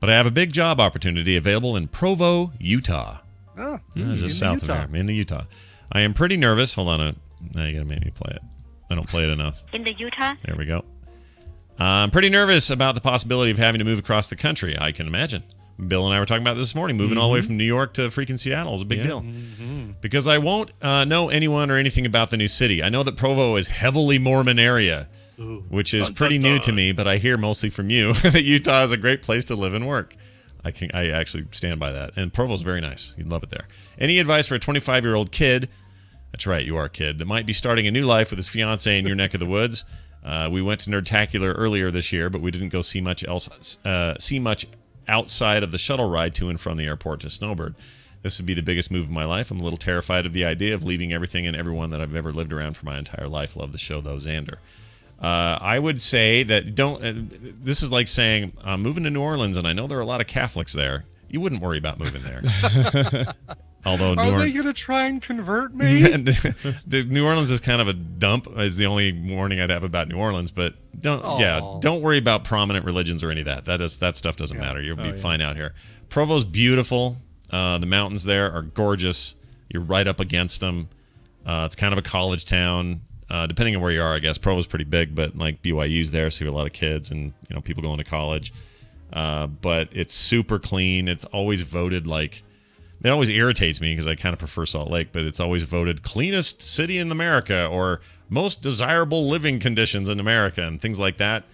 But I have a big job opportunity available in Provo, Utah. Oh, just south of there. In the Utah. I am pretty nervous. Hold on. Now you got to make me play it. I don't play it enough. In the Utah? There we go. I'm pretty nervous about the possibility of having to move across the country. I can imagine. Bill and I were talking about this morning. Moving all the way from New York to freaking Seattle is a big deal. Because I won't know anyone or anything about the new city. I know that Provo is heavily Mormon area, which is pretty new to me, but I hear mostly from you that Utah is a great place to live and work. I actually stand by that. And Provo's very nice. You'd love it there. Any advice for a 25-year-old kid? That's right, you are a kid. That might be starting a new life with his fiance in your neck of the woods. We went to Nerdtacular earlier this year, but we didn't go see much outside of the shuttle ride to and from the airport to Snowbird. This would be the biggest move of my life. I'm a little terrified of the idea of leaving everything and everyone that I've ever lived around for my entire life. Love the show, though, Xander. I would say that don't. This is like saying I'm moving to New Orleans, and I know there are a lot of Catholics there. You wouldn't worry about moving there. Although are they going to try and convert me? New Orleans is kind of a dump. Is the only warning I'd have about New Orleans. But don't worry about prominent religions or any of that. That stuff doesn't matter. You'll be fine out here. Provo's beautiful. The mountains there are gorgeous. You're right up against them. It's kind of a college town. Depending on where you are, I guess. Provo's pretty big, but like BYU's there, so you have a lot of kids and people going to college. But it's super clean. It's always voted like. It always irritates me because I kind of prefer Salt Lake, but it's always voted cleanest city in America or most desirable living conditions in America and things like that.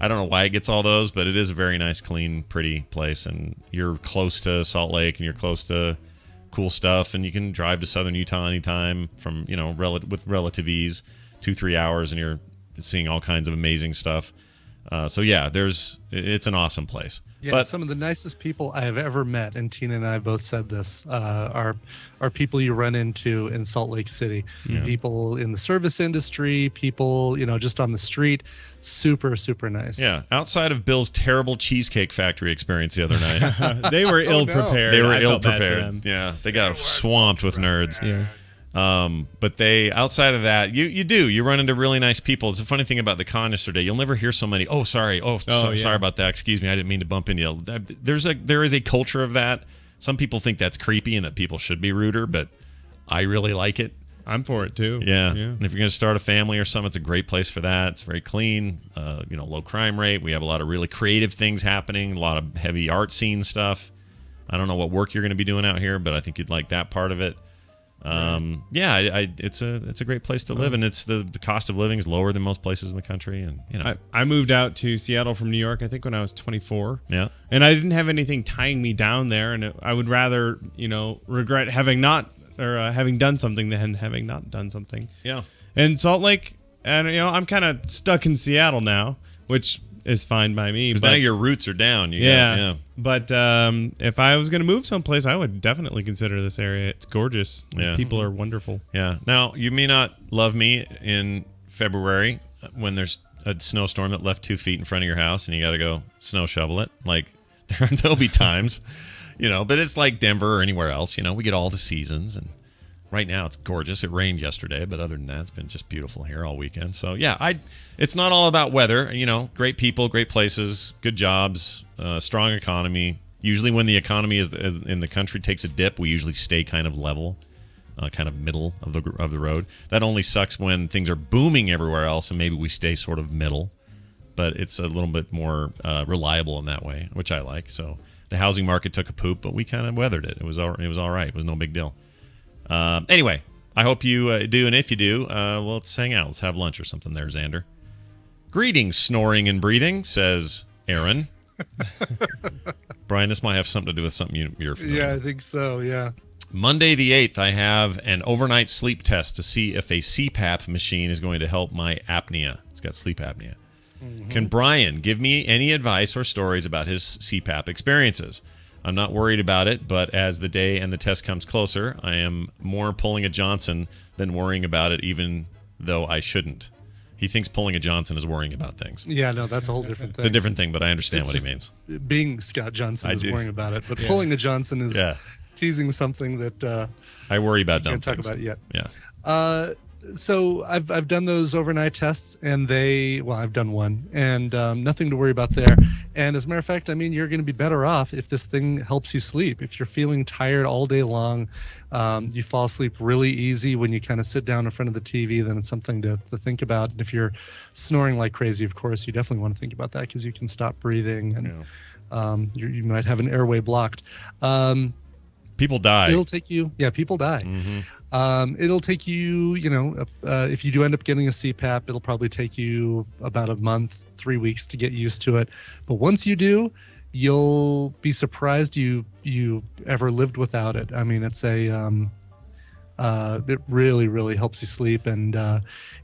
I don't know why it gets all those, but it is a very nice, clean, pretty place. And you're close to Salt Lake and you're close to cool stuff. And you can drive to southern Utah anytime from, with relative ease, 2-3 hours, and you're seeing all kinds of amazing stuff. So yeah, it's an awesome place. Yeah, but some of the nicest people I have ever met, and Tina and I both said this, are people you run into in Salt Lake City. Yeah. People in the service industry, people, just on the street. Super, super nice. Yeah, outside of Bill's terrible Cheesecake Factory experience the other night. They were ill-prepared. They were ill-prepared. Yeah, they got swamped with nerds. Yeah. But outside of that, you run into really nice people. It's a funny thing about the con yesterday. You'll never hear so many, sorry about that. Excuse me. I didn't mean to bump into you. There is a culture of that. Some people think that's creepy and that people should be ruder, but I really like it. I'm for it too. Yeah. And if you're going to start a family or something, it's a great place for that. It's very clean, low crime rate. We have a lot of really creative things happening, a lot of heavy art scene stuff. I don't know what work you're going to be doing out here, but I think you'd like that part of it. It's a great place to live, and it's the cost of living is lower than most places in the country. And I moved out to Seattle from New York, I think when I was 24. Yeah, and I didn't have anything tying me down there, and I would rather regret having having done something than having not done something. Yeah, and Salt Lake, and I'm kind of stuck in Seattle now, which is fine by me. Because now your roots are down. But if I was going to move someplace, I would definitely consider this area. It's gorgeous. Yeah. People are wonderful. Yeah. Now, you may not love me in February when there's a snowstorm that left 2 feet in front of your house and you got to go snow shovel it. Like, there'll be times, but it's like Denver or anywhere else. We get all the seasons, and right now it's gorgeous. It rained yesterday, but other than that, it's been just beautiful here all weekend. So yeah, it's not all about weather. Great people, great places, good jobs, strong economy. Usually when the economy in the country takes a dip, we usually stay kind of level, kind of middle of the road. That only sucks when things are booming everywhere else, and maybe we stay sort of middle. But it's a little bit more reliable in that way, which I like. So the housing market took a poop, but we kind of weathered it. It was all right. It was no big deal. Anyway, I hope you do, and if you do, let's hang out. Let's have lunch or something there, Xander. Greetings, snoring and breathing, says Aaron. Brian, this might have something to do with something you're familiar with. Yeah, I think so, yeah. Monday the 8th, I have an overnight sleep test to see if a CPAP machine is going to help my apnea. It's got sleep apnea. Mm-hmm. Can Brian give me any advice or stories about his CPAP experiences? I'm not worried about it, but as the day and the test comes closer, I am more pulling a Johnson than worrying about it, even though I shouldn't. He thinks pulling a Johnson is worrying about things. Yeah, no, that's a whole different thing. It's a different thing, but I understand what he means. Being Scott Johnson is worrying about it, but pulling a Johnson is teasing something that I worry about dumb can't things. talk about it yet. Yeah. So I've done those overnight tests, and I've done one, and nothing to worry about there. And as a matter of fact, I mean, you're going to be better off if this thing helps you sleep. If you're feeling tired all day long, you fall asleep really easy when you kind of sit down in front of the TV, then it's something to think about. And if you're snoring like crazy, of course, you definitely want to think about that, because you can stop breathing, and you might have an airway blocked. People die. It'll take you. Yeah, people die. It'll take you, if you do end up getting a CPAP, it'll probably take you about a month, 3 weeks to get used to it. But once you do, you'll be surprised you ever lived without it. I mean, it's it really, really helps you sleep. And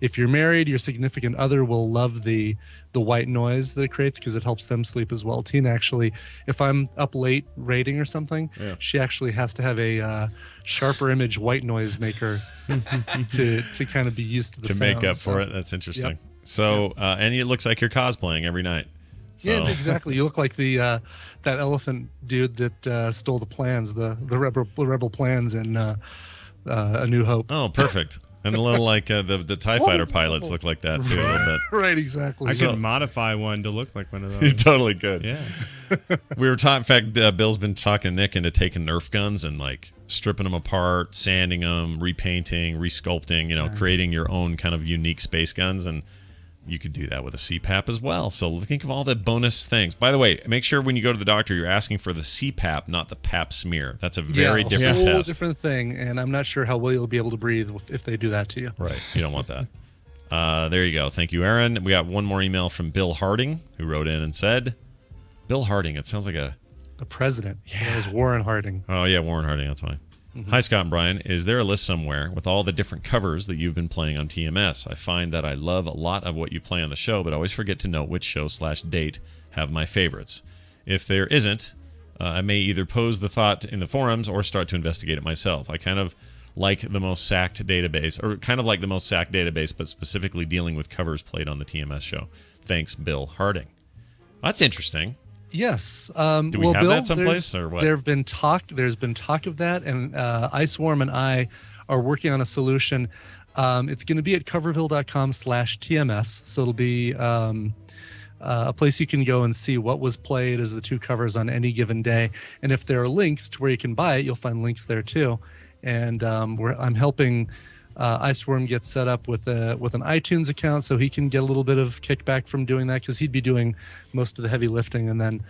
if you're married, your significant other will love the white noise that it creates, because it helps them sleep as well. Tina actually, if I'm up late raiding or something, she actually has to have a sharper image white noise maker to kind of be used to the to sound, make up for it. That's interesting. Yep. So and it looks like you're cosplaying every night. So. Yeah, exactly. You look like the that elephant dude that stole the plans, the rebel plans in A New Hope. Oh, perfect. And a little like the TIE fighter pilots look like that too, a little bit. Right, exactly. I could modify one to look like one of those. You totally could. Yeah. We were talking. In fact, Bill's been talking Nick into taking Nerf guns and like stripping them apart, sanding them, repainting, resculpting. Nice. Creating your own kind of unique space guns, and you could do that with a CPAP as well. So think of all the bonus things. By the way, make sure when you go to the doctor, you're asking for the CPAP, not the pap smear. That's a very different whole test. Different thing, and I'm not sure how well you'll be able to breathe if they do that to you. Right. You don't want that. There you go. Thank you, Aaron. We got one more email from Bill Harding, who wrote in and said, Bill Harding, it sounds like a president. Yeah. It was Warren Harding. Oh, yeah, Warren Harding. That's fine. Mm-hmm. Hi, Scott and Brian. Is there a list somewhere with all the different covers that you've been playing on TMS? I find that I love a lot of what you play on the show, but always forget to note which show/date have my favorites. If there isn't, I may either pose the thought in the forums or start to investigate it myself. I kind of like the most sacked database, but specifically dealing with covers played on the TMS show. Thanks, Bill Harding. That's interesting. Yes. Do we have Bill, that someplace or what? There's been talk of that, and Iceworm and I are working on a solution. It's going to be at coverville.com/TMS. So it'll be a place you can go and see what was played as the two covers on any given day. And if there are links to where you can buy it, you'll find links there too. And I'm helping Iceworm get set up with an iTunes account, so he can get a little bit of kickback from doing that, because he'd be doing most of the heavy lifting. And then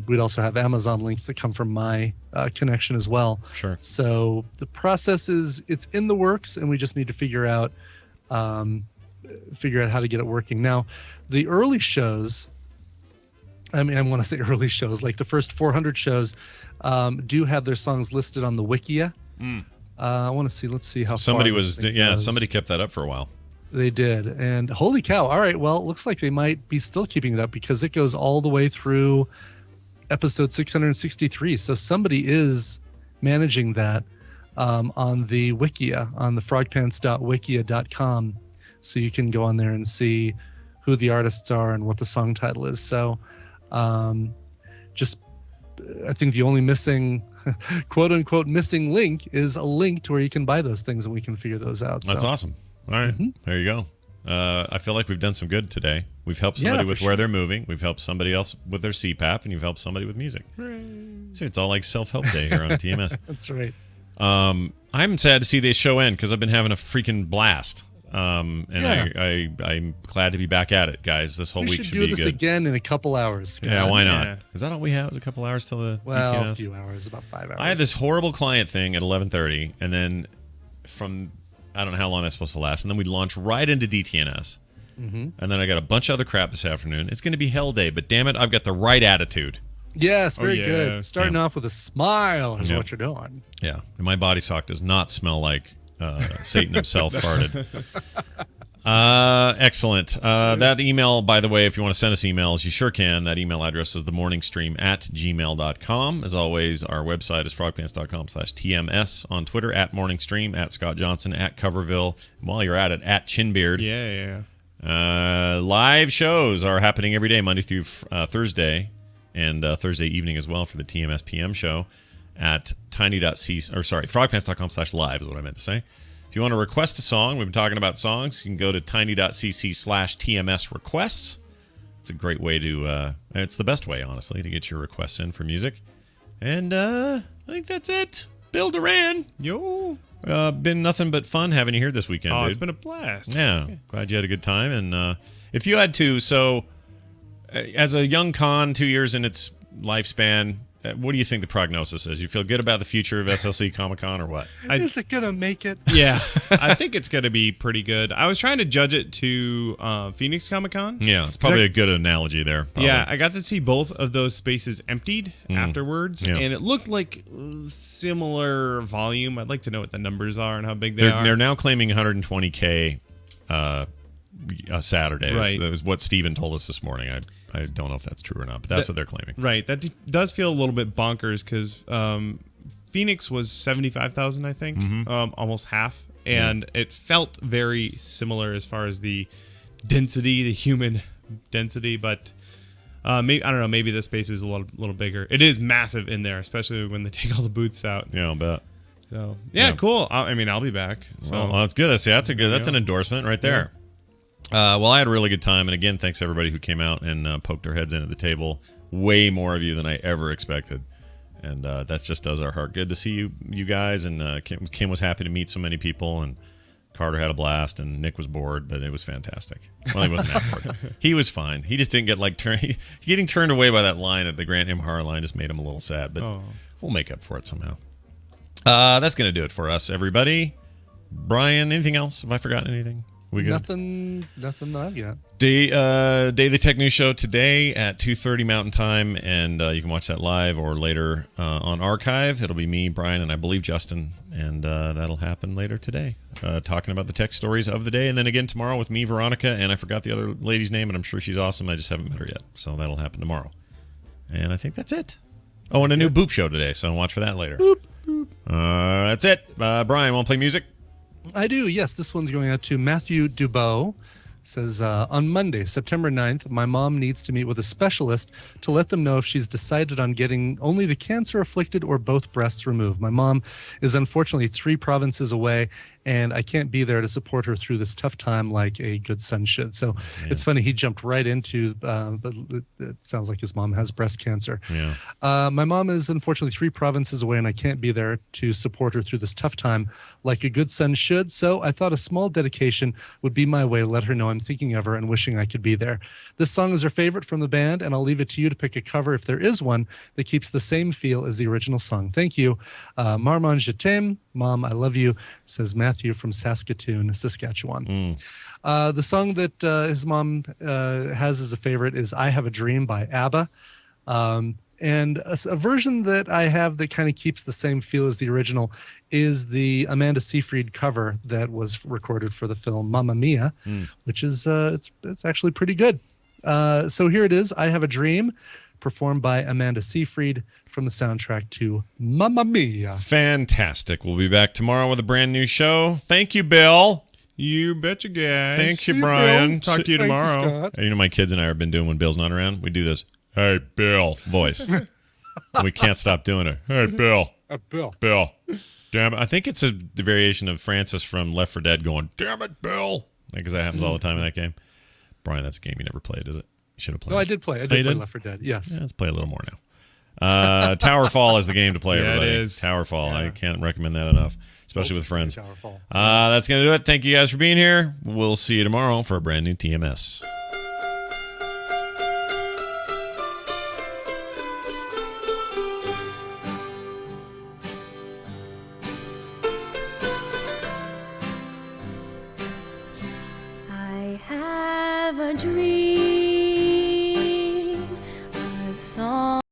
we'd also have Amazon links that come from my connection as well. Sure. So the process it's in the works, and we just need to figure out how to get it working. Now, the early shows, I want to say early shows, like the first 400 shows, do have their songs listed on the Wikia. I want to see. Let's see how somebody far somebody kept that up for a while. They did, and holy cow! All right, well, it looks like they might be still keeping it up, because it goes all the way through episode 663. So somebody is managing that on the Wikia, on the frogpants.wikia.com. So you can go on there and see who the artists are and what the song title is. So I think the only missing quote unquote missing link is a link to where you can buy those things, and we can figure those out. That's awesome. All right. There you go. I feel like we've done some good today. We've helped somebody with where they're moving. We've helped somebody else with their CPAP, and you've helped somebody with music. See, it's all like self-help day here on TMS. That's right. I'm sad to see this show end, because I've been having a freaking blast. I'm glad to be back at it, guys. This whole week should be good. We should do this again in a couple hours. Yeah, why not? Yeah. Is that all we have? Is a couple hours till the DTNS? A few hours, about 5 hours. I had this horrible client thing at 11:30, and then from I don't know how long that's supposed to last, and then we launch right into DTNS. And then I got a bunch of other crap this afternoon. It's going to be hell day, but damn it, I've got the right attitude. Yes, very good. Starting off with a smile is what you're doing. Yeah, and my body sock does not smell like Satan himself farted. Excellent. That email, by the way, if you want to send us emails, you sure can. That email address is themorningstream@gmail.com. As always, our website is frogpants.com/TMS. On Twitter, @morningstream, @Scott Johnson, @Coverville. And while you're at it, @Chinbeard. Yeah. Live shows are happening every day, Monday through Thursday, and Thursday evening as well for the TMS PM show at frogpants.com/live is what I meant to say. If If you want to request a song, we've been talking about songs, you can go to tiny.cc/TMS requests. It's a great way to, it's the best way, honestly, to get your requests in for music. And I think that's it. Bill Duran. Yo. Been nothing but fun having you here this weekend, dude. It's been a blast. Yeah. Glad you had a good time. And if you had to, as a young con, 2 years in its lifespan, what do you think the prognosis is? You feel good about the future of SLC Comic-Con or what? Is it going to make it? Yeah, I think it's going to be pretty good. I was trying to judge it to Phoenix Comic-Con. Yeah, it's probably a good analogy there. Probably. Yeah, I got to see both of those spaces emptied afterwards, and it looked like similar volume. I'd like to know what the numbers are and how big they are. They're now claiming 120K Saturday. Right. That was what Steven told us this morning. I don't know if that's true or not, but that's what they're claiming. Right. That does feel a little bit bonkers because Phoenix was 75,000, I think, almost half. And it felt very similar as far as the density, the human density. But maybe, I don't know, maybe the space is a little bigger. It is massive in there, especially when they take all the booths out. Yeah, I'll bet. So, yeah. Cool. I'll be back. So. Well, that's good. That's an endorsement right there. Yeah. Well, I had a really good time, and again, thanks everybody who came out and poked their heads in at the table. Way more of you than I ever expected, and that just does our heart good to see you guys. And Kim was happy to meet so many people, and Carter had a blast, and Nick was bored, but it was fantastic. Well, he wasn't that bored. He was fine. He just didn't get getting turned away by that line at the Grant Imhar line just made him a little sad, but we'll make up for it somehow. That's gonna do it for us, everybody. Brian, anything else? Have I forgotten anything? We good? Nothing that I've got. Daily Tech News Show today at 2:30 Mountain Time, and you can watch that live or later on archive. It'll be me, Brian, and I believe Justin, and that'll happen later today, talking about the tech stories of the day, and then again tomorrow with me, Veronica, and I forgot the other lady's name, and I'm sure she's awesome. I just haven't met her yet, so that'll happen tomorrow. And I think that's it. Oh, and a new Boop show today, so watch for that later. Boop, boop. That's it. Brian, want to play music? I do, yes. This one's going out to Matthew Dubois. Says, on Monday, September 9th, my mom needs to meet with a specialist to let them know if she's decided on getting only the cancer-afflicted or both breasts removed. My mom is unfortunately 3 provinces away, and I can't be there to support her through this tough time like a good son should. So It's funny, he jumped right into, but it sounds like his mom has breast cancer. Yeah. My mom is unfortunately 3 provinces away, and I can't be there to support her through this tough time like a good son should. So I thought a small dedication would be my way to let her know I'm thinking of her and wishing I could be there. This song is her favorite from the band, and I'll leave it to you to pick a cover if there is one that keeps the same feel as the original song. Thank you. Marmon Je t'aime. Mom, I love you, says Matthew from Saskatoon, Saskatchewan. The song that his mom has as a favorite is I Have a Dream by ABBA. And a version that I have that kind of keeps the same feel as the original is the Amanda Seyfried cover that was recorded for the film Mamma Mia, which is it's actually pretty good. So here it is, I Have a Dream, performed by Amanda Seyfried from the soundtrack to Mamma Mia. Fantastic. We'll be back tomorrow with a brand new show. Thank you, Bill. You betcha, guys. Thanks you, Brian. Talk to you tomorrow. You know, my kids and I have been doing when Bill's not around. We do this, hey, Bill, voice. We can't stop doing it. Hey, Bill. Bill. Bill. Damn it. I think it's the variation of Francis from Left 4 Dead going, damn it, Bill. Because that happens all the time in that game. Brian, that's a game you never played, is it? You should have played. No, I did play. I did play Left 4 Dead, yes. Yeah, let's play a little more now. Towerfall is the game to play, everybody. It is. Towerfall. Yeah. I can't recommend that enough, especially with friends. Towerfall. That's going to do it. Thank you guys for being here. We'll see you tomorrow for a brand new TMS. I have a dream.